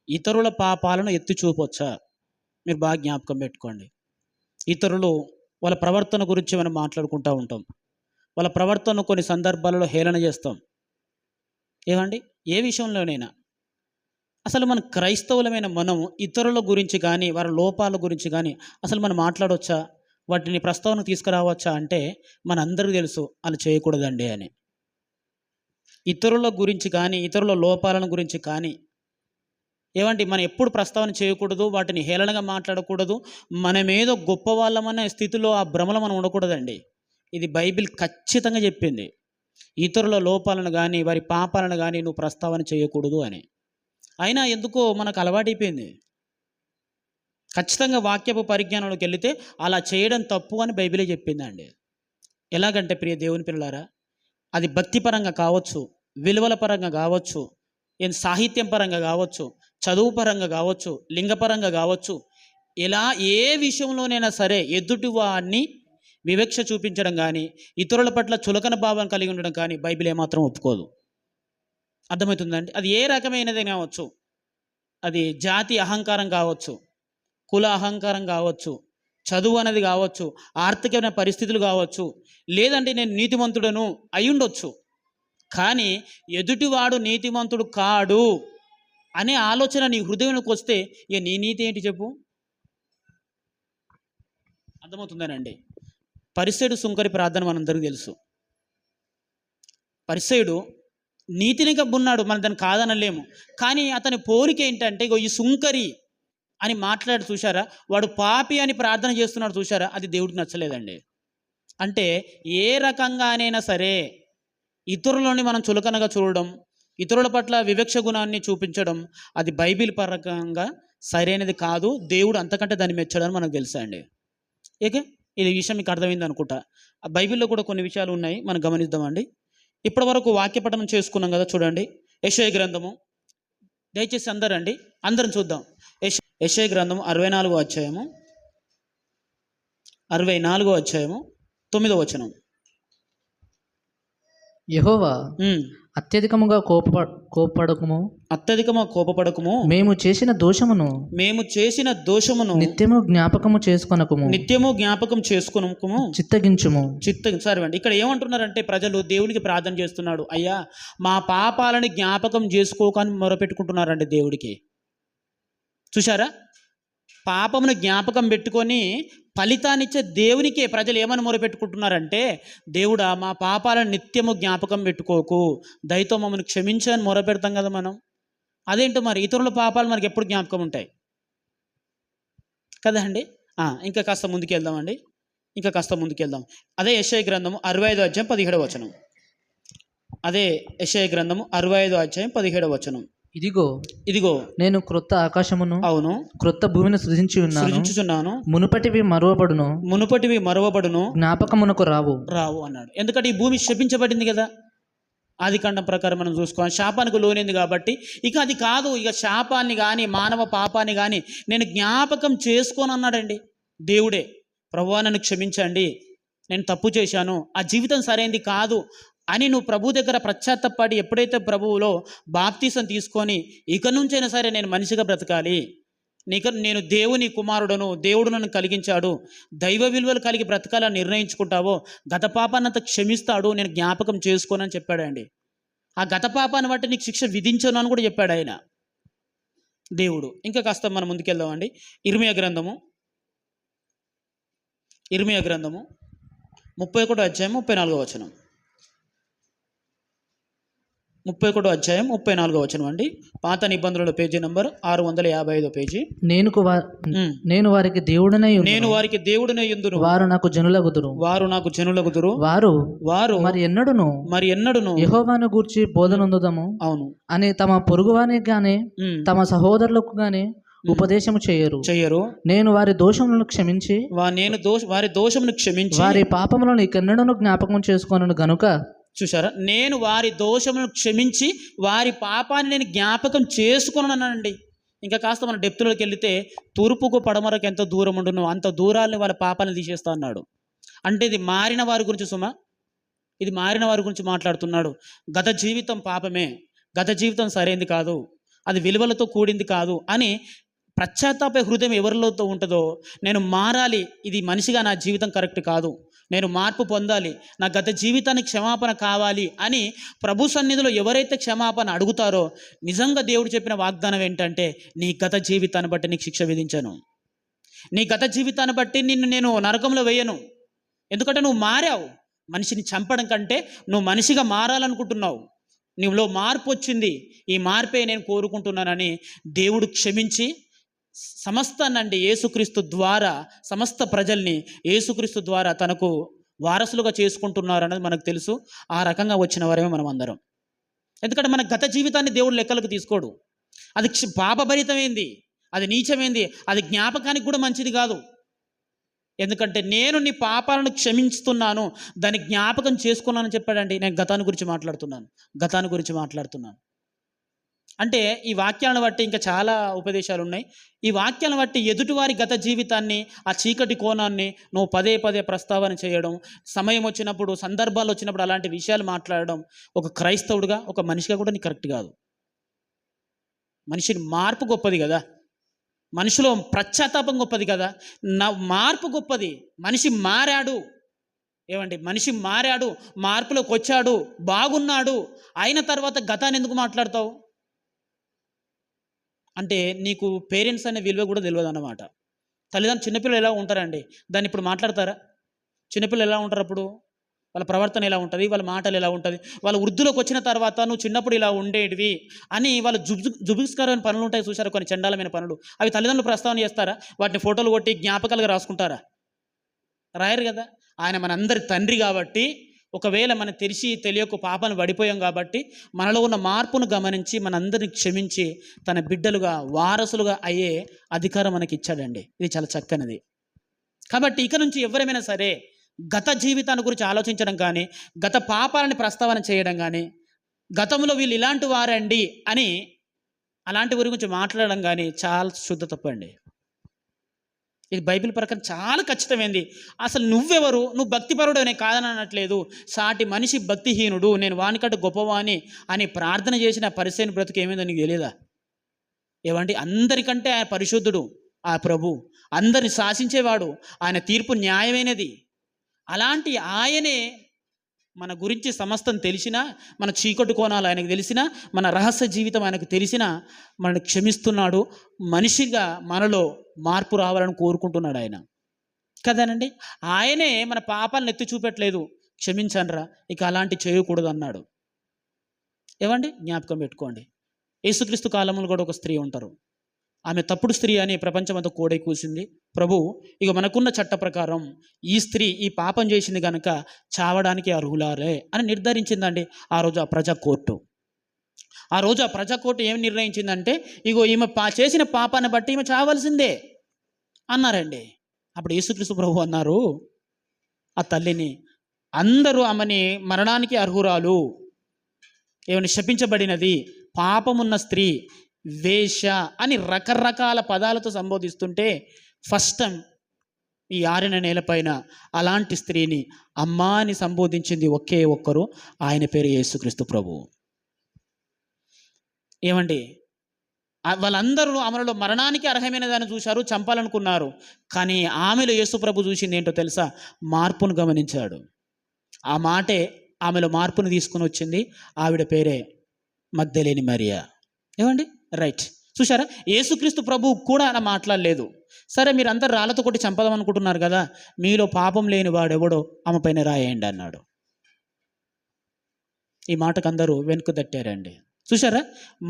ఇతరుల పాపాలను ఎత్తి చూపొచ్చా? మీరు బాగా జ్ఞాపకం పెట్టుకోండి. ఇతరులు వాళ్ళ ప్రవర్తన గురించి మనం మాట్లాడుకుంటూ ఉంటాం. వాళ్ళ ప్రవర్తనను కొన్ని సందర్భాలలో హేళన చేస్తాం. ఏమండి? ఏ విషయంలోనైనా. అసలు మన క్రైస్తవులమైన మనం ఇతరుల గురించి కానీ, వారి లోపాల గురించి కానీ అసలు మనం మాట్లాడవచ్చా? వాటిని ప్రస్తావనకు తీసుకురావచ్చా అంటే మనందరికీ తెలుసు అలా చేయకూడదండి అని. ఇతరుల గురించి కానీ, ఇతరుల లోపాలను గురించి కానీ ఏమండి మనం ఎప్పుడు ప్రస్తావన చేయకూడదు, వాటిని హేళనగా మాట్లాడకూడదు. మనమేదో గొప్పవాళ్ళమనే స్థితిలో ఆ భ్రమలో మనం ఉండకూడదండి. ఇది బైబిల్ ఖచ్చితంగా చెప్పింది. ఇతరుల లోపాలను కానీ, వారి పాపాలను కానీ నువ్వు ప్రస్తావన చేయకూడదు అని. అయినా ఎందుకో మనకు అలవాటైపోయింది. ఖచ్చితంగా వాక్యపు పరిజ్ఞానంలోకి వెళితే అలా చేయడం తప్పు అని బైబిలే చెప్పిందండి. ఎలాగంటే ప్రియ దేవుని పిల్లలారా, అది భక్తిపరంగా కావచ్చు, విలువల పరంగా కావచ్చు, సాహిత్యం పరంగా కావచ్చు, చదువు పరంగా కావచ్చు, లింగపరంగా కావచ్చు, ఇలా ఏ విషయంలోనైనా సరే ఎదుటివాడిని వివక్ష చూపించడం కానీ, ఇతరుల పట్ల చులకన భావం కలిగి ఉండడం కానీ బైబిల్ ఏమాత్రం ఒప్పుకోదు. అర్థమవుతుందండి? అది ఏ రకమైనది కావచ్చు. అది జాతి అహంకారం కావచ్చు, కుల అహంకారం కావచ్చు, చదువు అనేది కావచ్చు, ఆర్థికమైన పరిస్థితులు కావచ్చు, లేదంటే నేను నీతిమంతుడను అయ్యుండొచ్చు. కానీ ఎదుటివాడు నీతిమంతుడు కాడు అనే ఆలోచన నీ హృదయంలోకి వస్తే ఇక నీ నీతి ఏంటి చెప్పు? అర్థమవుతుందేనండి? పరిసయుడు సుంకరి ప్రార్థన మనందరికీ తెలుసు. పరిసయుడు నీతిని కబ్బున్నాడు, మనం దాన్ని కాదనలేము. కానీ అతని పోలిక ఏంటంటే ఇగో ఈ సుంకరి అని మాట్లాడి చూశారా, వాడు పాపి అని ప్రార్థన చేస్తున్నాడు చూశారా, అది దేవుడికి నచ్చలేదండి. అంటే ఏ రకంగానైనా సరే ఇతరులని మనం చులకనగా చూడడం, ఇతరుల పట్ల వివక్ష గుణాన్ని చూపించడం అది బైబిల్ పరంగా సరైనది కాదు. దేవుడు అంతకంటే దాన్ని మెచ్చడని మనకు తెలుసా అండి. ఓకే, ఇది విషయం మీకు అర్థమైంది అనుకుంటా. ఆ బైబిల్లో కూడా కొన్ని విషయాలు ఉన్నాయి, మనం గమనిద్దామండి. ఇప్పటి వరకు వాక్యపఠనం చేసుకున్నాం కదా, చూడండి. యెషయా గ్రంథము, దయచేసి అందరం చూద్దాం. యెషయా గ్రంథము 64వ అధ్యాయము 9వ వచనం. యెహోవా అత్యధికముగా కోపపడకుము, మేము చేసిన దోషమును నిత్యము జ్ఞాపకము చేసుకొనకుము, చిత్తగించుము. సరే అండి, ఇక్కడ ఏమంటున్నారంటే ప్రజలు దేవునికి ప్రార్థన చేస్తున్నాడు, అయ్యా మా పాపాలని జ్ఞాపకం చేసుకోకని మొరపెట్టుకుంటున్నారండి దేవుడికి. చూశారా, పాపమును జ్ఞాపకం పెట్టుకొని ఫలితాన్నిచ్చే దేవునికే ప్రజలు ఏమని మొరపెట్టుకుంటున్నారంటే, దేవుడా మా పాపాలను నిత్యము జ్ఞాపకం పెట్టుకోకు, దయతో మమ్మల్ని క్షమించని మొరపెడతాం కదా మనం. అదేంటో మరి ఇతరుల పాపాలు మనకి ఎప్పుడు జ్ఞాపకం ఉంటాయి కదా అండి. ఇంకా కాస్త ముందుకెళ్దాం. అదే యెషయా గ్రంథము 65వ అధ్యాయం 17వ వచనం. అధ్యాయం 17వ వచనం. ఇదిగో నేను క్రొత్త ఆకాశమును అవును క్రొత్త భూమిని సృజించుచున్నాను, మునుపటివి మరువబడును, జ్ఞాపకమునకు రావు అన్నాడు. ఎందుకంటే ఈ భూమి శపించబడింది కదా, ఆదికాండం ప్రకారం మనం చూసుకోవాలి, శాపానికి లోనింది కాబట్టి ఇక అది కాదు, ఇక శాపాన్ని కానీ మానవ పాపాన్ని కానీ నేను జ్ఞాపకం చేసుకోను అన్నాడండి దేవుడే. ప్రభువా నన్ను క్షమించండి, నేను తప్పు చేశాను, ఆ జీవితం సరైనది కాదు అని నువ్వు ప్రభు దగ్గర పశ్చాత్తపడి ఎప్పుడైతే ప్రభువులో బాప్తీసం తీసుకొని ఇక నుంచైనా సరే నేను మనిషిగా బ్రతకాలి, నేను దేవుని కుమారుడను, దేవుడు నన్ను కలిగించాడు, దైవ విలువలు కలిగి బ్రతకాలని నిర్ణయించుకుంటావో గత పాపాన్నంతా క్షమిస్తాడు, నేను జ్ఞాపకం చేసుకోనని చెప్పాడండి. ఆ గత పాపాన్ని బట్టి నీకు శిక్ష విధించను అని కూడా చెప్పాడు ఆయన దేవుడు. ఇంకా కాస్త మనం ముందుకెళ్దామండి. ఇర్మియా గ్రంథము 31వ అధ్యాయం 34వ వచనం. 31వ అధ్యాయం 34వ వచనం అండి. పాత నిబంధనల పేజీ నంబర్ 655 పేజీ. నేను వారికి దేవుడనై యుందును, వారు నాకు జనులగుదురు. వారు మరి ఎన్నడును యెహోవాను గూర్చి బోధనొందుదాము అవును అని తమ పొరుగువానికి గాని తమ సహోదరులకు గాని ఉపదేశము చేయరు. నేను వారి దోషములను క్షమించి వారి పాపములను ఇకన్నడను జ్ఞాపకం చేసుకోనను గనుక. చూసారా, నేను వారి దోషములను క్షమించి వారి పాపాన్ని నేను జ్ఞాపకం చేసుకున్నానండి. ఇంకా కాస్త మన డెప్త్లోకి వెళితే తూర్పుకు పడమరకు ఎంత దూరం ఉండునో అంత దూరాన్ని వాళ్ళ పాపాలను తీసేస్తా అన్నాడు. అంటే ఇది మారిన వారి గురించి ఇది మారిన వారి గురించి మాట్లాడుతున్నాడు. గత జీవితం పాపమే, గత జీవితం సరైనది కాదు, అది విలువలతో కూడింది కాదు అని పశ్చాత్తాప హృదయం ఎవరిలోతో ఉంటుందో, నేను మారాలి, ఇది మనిషిగా నా జీవితం కరెక్ట్ కాదు, నేను మార్పు పొందాలి, నా గత జీవితానికి క్షమాపణ కావాలి అని ప్రభు సన్నిధిలో ఎవరైతే క్షమాపణ అడుగుతారో, నిజంగా దేవుడు చెప్పిన వాగ్దానం ఏంటంటే, నీ గత జీవితాన్ని బట్టి నీకు శిక్ష విధించను, నీ గత జీవితాన్ని బట్టి నిన్ను నేను నరకంలో వేయను. ఎందుకంటే నువ్వు మారావు. మనిషిని చంపడం కంటే నువ్వు మనిషిగా మారాలనుకుంటున్నావు, నీలో మార్పు వచ్చింది, ఈ మార్పే నేను కోరుకుంటున్నానని దేవుడు క్షమించి సమస్తానండి యేసుక్రీస్తు ద్వారా సమస్త ప్రజల్ని యేసుక్రీస్తు ద్వారా తనకు వారసులుగా చేసుకుంటున్నారన్నది మనకు తెలుసు. ఆ రకంగా వచ్చిన వారేమే మనం అందరం. ఎందుకంటే మన గత జీవితాన్ని దేవుడు లెక్కలకు తీసుకోడు. అది పాపభరితమైంది, అది నీచమైంది, అది జ్ఞాపకానికి కూడా మంచిది కాదు. ఎందుకంటే నేను నీ పాపాలను క్షమిస్తున్నాను, దాన్ని జ్ఞాపకం చేసుకున్నానని చెప్పాడండి. నేను గతాన్ని గురించి మాట్లాడుతున్నాను. అంటే ఈ వాక్యాలను బట్టి ఇంకా చాలా ఉపదేశాలు ఉన్నాయి. ఈ వాక్యాలను బట్టి ఎదుటివారి గత జీవితాన్ని, ఆ చీకటి కోణాన్ని నువ్వు పదే పదే ప్రస్తావన చేయడం, సమయం వచ్చినప్పుడు, సందర్భాలు వచ్చినప్పుడు అలాంటి విషయాలు మాట్లాడడం ఒక క్రైస్తవుడిగా, ఒక మనిషిగా కూడా నీకు కరెక్ట్ కాదు. మనిషిని మార్పు గొప్పది కదా, మనిషిలో పశ్చాత్తాపం గొప్పది కదా, నా మార్పు గొప్పది. మనిషి మారాడు, మనిషి మారాడు, మార్పులోకి వచ్చాడు, బాగున్నాడు, అయిన తర్వాత గతాన్ని ఎందుకు మాట్లాడతావు? అంటే నీకు పేరెంట్స్ అనే విలువ కూడా తెలియదు అన్నమాట. తల్లిదండ్రులు, చిన్నపిల్లలు ఎలా ఉంటారండి, దాన్ని ఇప్పుడు మాట్లాడతారా? చిన్నపిల్లలు ఎలా ఉంటారు, అప్పుడు వాళ్ళ ప్రవర్తన ఎలా ఉంటుంది, వాళ్ళ మాటలు ఎలా ఉంటుంది, వాళ్ళ వృద్ధిలోకి వచ్చిన తర్వాత నువ్వు చిన్నప్పుడు ఇలా ఉండేటివి అని వాళ్ళ జుబుస్కరమైన పనులు ఉంటాయి చూసారా, కొన్ని చండాలమైన పనులు. అవి తల్లిదండ్రులు ప్రస్తావన చేస్తారా? వాటిని ఫోటోలు కొట్టి జ్ఞాపకాలుగా రాసుకుంటారా? రాయరు కదా. ఆయన మనందరి తండ్రి కాబట్టి, ఒకవేళ మనం తెలియక పాపను పడిపోయాం కాబట్టి మనలో ఉన్న మార్పును గమనించి మనందరిని క్షమించి తన బిడ్డలుగా, వారసులుగా అయ్యే అధికారం మనకి ఇచ్చాడండి. ఇది చాలా చక్కనిది. కాబట్టి ఇక నుంచి ఎవరైనా సరే గత జీవితాన్ని గురించి ఆలోచించడం కానీ, గత పాపాలని ప్రస్తావన చేయడం కానీ, గతంలో వీళ్ళు ఇలాంటి వారండి అని అలాంటి వారి గురించి మాట్లాడడం కానీ చాలా శుద్ధ తప్పండి. ఇది బైబిల్ ప్రకారం చాలా ఖచ్చితమైంది. అసలు నువ్వెవరు, నువ్వు భక్తిపరుడు అనే కాదని అనట్లేదు. సాటి మనిషి భక్తిహీనుడు, నేను వానికంటే గొప్పవాణి అని ప్రార్థన చేసిన పరిశీలన బ్రతుకు ఏమైందో నీకు తెలియదా? అందరికంటే ఆయన పరిశుద్ధుడు, ఆ ప్రభు అందరిని శాసించేవాడు, ఆయన తీర్పు న్యాయమైనది. అలాంటి ఆయనే మన గురించి సమస్తం తెలిసినా, మన చీకటి కోణాలు ఆయనకు తెలిసినా, మన రహస్య జీవితం ఆయనకు తెలిసినా మనల్ని క్షమిస్తున్నాడు. మనిషిగా మనలో మార్పు రావాలని కోరుకుంటున్నాడు ఆయన కదేనండి. ఆయనే మన పాపాలను ఎత్తి చూపెట్టలేదు, క్షమించండ్రా, ఇక అలాంటి చేయకూడదు అన్నాడు. జ్ఞాపకం పెట్టుకోండి. యేసుక్రీస్తు కాలంలో కూడా ఒక స్త్రీ ఉంటారు. ఆమె తప్పుడు స్త్రీ అని ప్రపంచమంతా కోడై కూసింది. ప్రభు ఇక మనకున్న చట్ట ప్రకారం ఈ స్త్రీ ఈ పాపం చేసింది కనుక చావడానికి అర్హులారే అని నిర్ధారించిందండి ఆ రోజు ఆ ప్రజా కోర్టు. ఏం నిర్ణయించిందంటే, ఇగో ఈమె చేసిన పాపాన్ని బట్టి ఈమె చావాల్సిందే అన్నారండి. అప్పుడు యేసుక్రీస్తు ప్రభు అన్నారు ఆ తల్లిని, అందరూ ఆమెని మరణానికి అర్హురాలు, శపించబడినది, పాపమున్న స్త్రీ, వేష అని రకరకాల పదాలతో సంబోధిస్తుంటే ఫస్ట్ టైం ఈ ఆరిన నేలపైన అలాంటి స్త్రీని అమ్మా అని సంబోధించింది ఒకే ఒక్కరు, ఆయన పేరు యేసుక్రీస్తు ప్రభు. వాళ్ళందరూ ఆమెలో మరణానికి అర్హమైనదాన్ని చూశారు, చంపాలనుకున్నారు. కానీ ఆమెలో యేసు ప్రభు చూసింది ఏంటో తెలుసా? మార్పును గమనించాడు. ఆ మాటే ఆమెలో మార్పును తీసుకుని వచ్చింది. ఆవిడ పేరే మగ్దలేని మరియా. రైట్, చూసారా? యేసుక్రీస్తు ప్రభు కూడా అలా మాట్లాడలేదు. సరే, మీరు అందరు రాళ్ళతో కొట్టి చంపదాం అనుకుంటున్నారు కదా, మీలో పాపం లేని వాడెవడో ఆమె పైన రాయండి అన్నాడు. ఈ మాటకు అందరూ వెనుక తట్టారండి. చూసారా?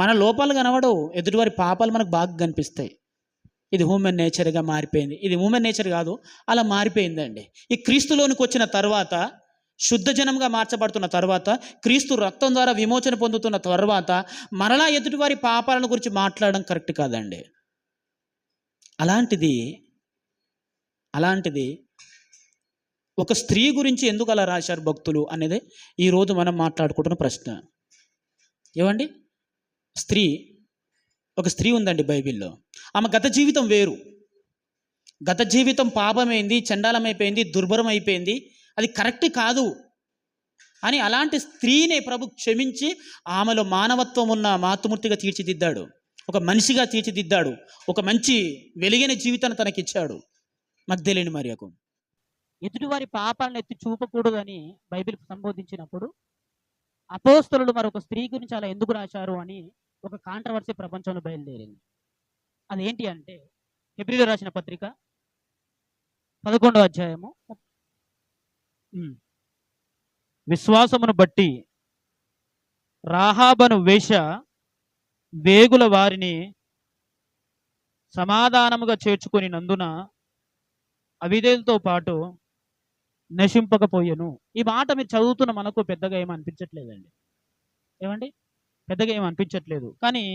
మన లోపాలు కనబడవు, ఎదుటివారి పాపాలు మనకు బాగా కనిపిస్తాయి. ఇది హ్యూమన్ నేచర్గా మారిపోయింది. ఇది హ్యూమన్ నేచర్ కాదు, అలా మారిపోయిందండి. ఈ క్రీస్తులోనికి వచ్చిన తర్వాత, శుద్ధ జనంగా మార్చబడుతున్న తర్వాత, క్రీస్తు రక్తం ద్వారా విమోచన పొందుతున్న తర్వాత మరలా ఎదుటివారి పాపాలను గురించి మాట్లాడడం కరెక్ట్ కాదండి. అలాంటిది ఒక స్త్రీ గురించి ఎందుకు అలా రాశారు భక్తులు అనేది ఈరోజు మనం మాట్లాడుకుంటున్న ప్రశ్న. ఒక స్త్రీ ఉందండి బైబిల్లో. ఆమె గత జీవితం వేరు, గత జీవితం పాపమైంది, చండాలమైపోయింది, దుర్భరం అయిపోయింది, అది కరెక్ట్ కాదు అని అలాంటి స్త్రీనే ప్రభు క్షమించి ఆమెలో మానవత్వం ఉన్న మాతృమూర్తిగా తీర్చిదిద్దాడు. ఒక మనిషిగా తీర్చిదిద్దాడు. ఒక మంచి వెలిగిన జీవితాన్ని తనకిచ్చాడు మగ్దలేని మరియకు. ఎదుటివారి పాపాలను ఎత్తి చూపకూడదని బైబిల్ సంబోధించినప్పుడు అపోస్తలులు మరొక స్త్రీ గురించి అలా ఎందుకు రాశారు అని ఒక కాంట్రవర్సీ ప్రపంచంలో బయలుదేరింది. అదేంటి అంటే హెబ్రీయులు రాసిన పత్రిక 11వ అధ్యాయము విశ్వాసమును బట్టి రాహాబను వేష వేగుల వారిని సమాధానముగా చేర్చుకొని నందున అవిధేయులతో పాటు నశింపకపోయెను. ఈ మాట మీరు చదువుతున్న మనకు పెద్దగా ఏమి అనిపించట్లేదండి. ఏమండి, పెద్దగా ఏమి అనిపించట్లేదు. కానీ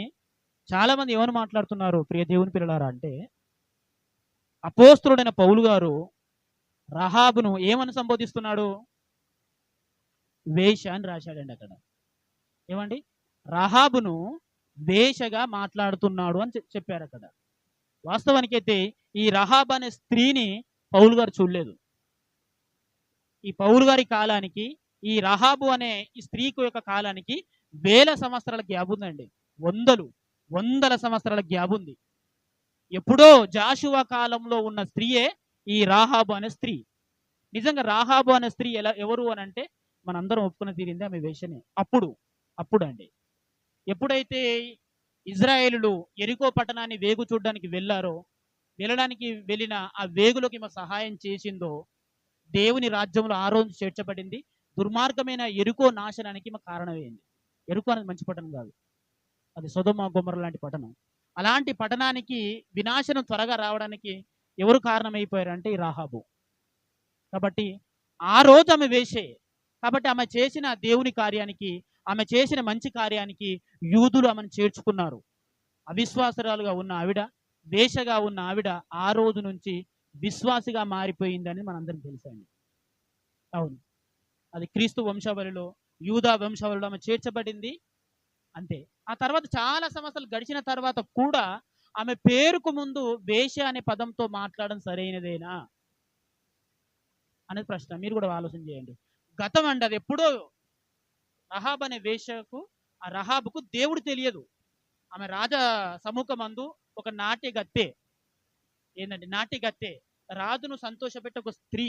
చాలామంది ఏమని మాట్లాడుతున్నారు ప్రియ దేవుని పిల్లలారా అంటే, అపోస్తలుడైన పౌలు గారు రహాబును ఏమని సంబోధిస్తున్నాడు? వేష అని రాశాడండి అక్కడ. ఏమండి, రహాబును వేషగా మాట్లాడుతున్నాడు అని చెప్పారు అక్కడ. వాస్తవానికి అయితే ఈ రహాబ్ అనే స్త్రీని పౌలు గారు చూడలేదు. ఈ పౌలు గారి కాలానికి ఈ రహాబు అనే ఈ స్త్రీకు యొక్క కాలానికి వేల సంవత్సరాల గ్యాప్ ఉందండి. వందల సంవత్సరాల గ్యాప్ ఉంది. ఎప్పుడో జాషువా కాలంలో ఉన్న స్త్రీయే ఈ రాహాబు అనే స్త్రీ. నిజంగా రాహాబు అనే స్త్రీ ఎవరు అని అంటే మనందరం ఒప్పుకుని తీరింది ఆమె వేషనే. అప్పుడు అండి, ఎప్పుడైతే ఇజ్రాయేలులు యెరికో పట్టణాన్ని వేగు చూడడానికి వెళ్ళడానికి వెళ్ళిన ఆ వేగులోకి ఈమె సహాయం చేసిందో దేవుని రాజ్యంలో ఆ రోజు చేర్చబడింది. దుర్మార్గమైన యెరికో నాశనానికి ఈమె కారణమైంది. యెరికో అనేది మంచి పట్టణం కాదు, అది సొదొమ గొమొర్రా లాంటి పట్టణం. అలాంటి పట్టణానికి వినాశనం త్వరగా రావడానికి ఎవరు కారణమైపోయారంటే ఈ రాహాబు. కాబట్టి ఆ రోజు ఆమె వేషే. కాబట్టి ఆమె చేసిన దేవుని కార్యానికి, ఆమె చేసిన మంచి కార్యానికి యూదులు ఆమెను చేర్చుకున్నారు. అవిశ్వాసరాలుగా ఉన్న ఆవిడ, వేషగా ఉన్న ఆవిడ ఆ రోజు నుంచి విశ్వాసిగా మారిపోయిందని మనందరం తెలుసండి. అవును, అది క్రీస్తు వంశావళిలో, యూదా వంశావళిలో ఆమె చేర్చబడింది. అంతే. ఆ తర్వాత చాలా సంవత్సరాలు గడిచిన తర్వాత కూడా ఆమె పేరుకు ముందు వేష అనే పదంతో మాట్లాడడం సరైనదేనా అనే ప్రశ్న మీరు కూడా ఆలోచన చేయండి. గతం అండి, అది ఎప్పుడో రహాబ్ అనే వేషకు, ఆ రహాబుకు దేవుడు తెలియదు. ఆమె రాజ సముఖమందు ఒక నాట్యగత్తె. ఏంటంటే నాట్యగత్తె, రాజును సంతోషపెట్టే ఒక స్త్రీ.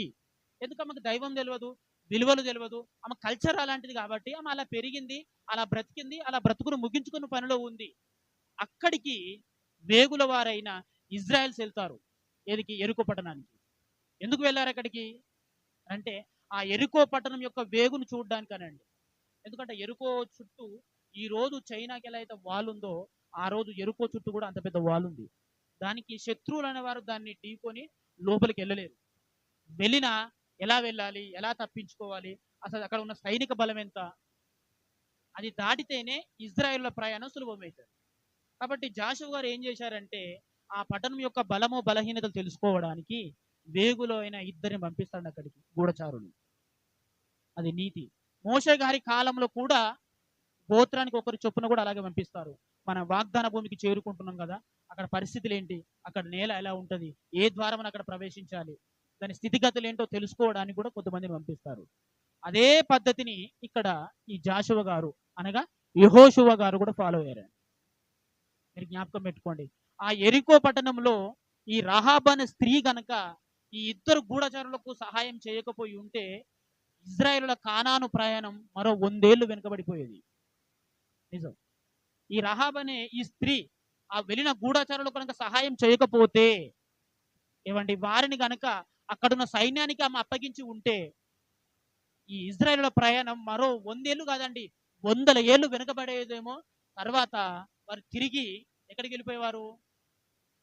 ఎందుకు ఆమెకు దైవం తెలియదు, విలువలు తెలియదు. ఆమె కల్చర్ అలాంటిది కాబట్టి ఆమె అలా పెరిగింది, అలా బ్రతికింది, అలా బ్రతుకును ముగించుకున్న పనిలో ఉంది. అక్కడికి వేగుల వారైన ఇజ్రాయెల్స్ వెళ్తారు. ఏదికి? యెరికో పట్టణానికి. ఎందుకు వెళ్ళారు అక్కడికి అంటే ఆ యెరికో పట్టణం యొక్క వేగును చూడడానికనండి. ఎందుకంటే యెరికో చుట్టూ ఈ రోజు చైనాకి ఎలా అయితే వాల్ ఉందో ఆ రోజు యెరికో చుట్టూ కూడా అంత పెద్ద వాల్ ఉంది. దానికి శత్రువులు అనేవారు దాన్ని ఢీకొని లోపలికి వెళ్ళలేరు. వెళ్ళినా ఎలా వెళ్ళాలి, ఎలా తప్పించుకోవాలి, అసలు అక్కడ ఉన్న సైనిక బలం ఎంత, అది దాటితేనే ఇజ్రాయెల్ ప్రయాణం సులభమవుతుంది. కాబట్టి జాషువా గారు ఏం చేశారంటే ఆ పట్టణం యొక్క బలము బలహీనతలు తెలుసుకోవడానికి వేగులో అయిన ఇద్దరిని పంపిస్తాడు అక్కడికి, గూఢచారులు. అది నీతి. మోషే గారి కాలంలో కూడా గోత్రానికి ఒకరి చొప్పున కూడా అలాగే పంపిస్తారు. మన వాగ్దాన భూమికి చేరుకుంటున్నాం కదా, అక్కడ పరిస్థితులు ఏంటి, అక్కడ నేల ఎలా ఉంటుంది, ఏ ద్వారం అక్కడ ప్రవేశించాలి, దాని స్థితిగతులు ఏంటో తెలుసుకోవడానికి కూడా కొంతమందిని పంపిస్తారు. అదే పద్ధతిని ఇక్కడ ఈ జాషువా గారు అనగా యెహోషువ గారు కూడా ఫాలో అయ్యారు. మీరు జ్ఞాపకం పెట్టుకోండి. ఆ యెరికో పట్టణంలో ఈ రహాబ్ అనే స్త్రీ గనక ఈ ఇద్దరు గూఢచారులకు సహాయం చేయకపోయి ఉంటే ఇజ్రాయేలుల కానాను ప్రయాణం మరో 100 ఏళ్ళు వెనుకబడిపోయేది. నిజం. ఈ రహాబ్ అనే ఈ స్త్రీ ఆ వెళ్ళిన గూఢచారులకు కనుక సహాయం చేయకపోతే, ఏమండి, వారిని గనక అక్కడున్న సైన్యానికి ఆమె అప్పగించి ఉంటే ఈ ఇజ్రాయేలుల ప్రయాణం మరో 100 ఏళ్ళు కాదండి, 100 ఏళ్ళు వెనుకబడేదేమో. తర్వాత వారు తిరిగి ఎక్కడికి వెళ్ళిపోయేవారు?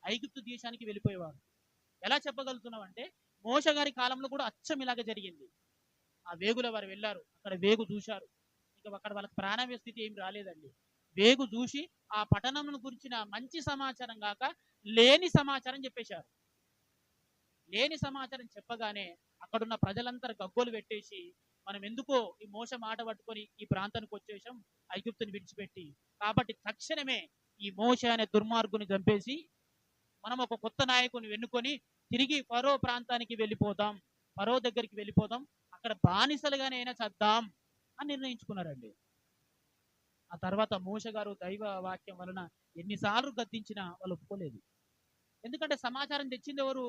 ఐగుప్తు దేశానికి వెళ్ళిపోయేవారు. ఎలా చెప్పగలుగుతున్నాం అంటే మోషే గారి కాలంలో కూడా అచ్చం ఇలాగే జరిగింది. ఆ వేగుల వారు వెళ్ళారు, అక్కడ వేగు చూశారు, ఇంకా అక్కడ వాళ్ళకి ప్రాణాయ స్థితి ఏం రాలేదండి. వేగు చూసి ఆ పట్టణం గురించిన మంచి సమాచారం కాక లేని సమాచారం చెప్పేశారు. లేని సమాచారం చెప్పగానే అక్కడున్న ప్రజలంతా గగ్గోలు పెట్టేసి, మనం ఎందుకో ఈ మోష మాట పట్టుకొని ఈ ప్రాంతానికి వచ్చేసాం ఐగుప్తుని విడిచిపెట్టి, కాబట్టి తక్షణమే ఈ మోష అనే దుర్మార్గుని చంపేసి మనం ఒక కొత్త నాయకుని వెన్నుకొని తిరిగి ఫరో ప్రాంతానికి వెళ్ళిపోదాం, ఫరో దగ్గరికి వెళ్ళిపోదాం, అక్కడ బానిసలుగానైనా చద్దాం అని నిర్ణయించుకున్నారండి. ఆ తర్వాత మోషే గారు దైవ వాక్యం వలన ఎన్నిసార్లు గద్దించినా వాళ్ళు ఒప్పుకోలేదు. ఎందుకంటే సమాచారం తెచ్చింది ఎవరు?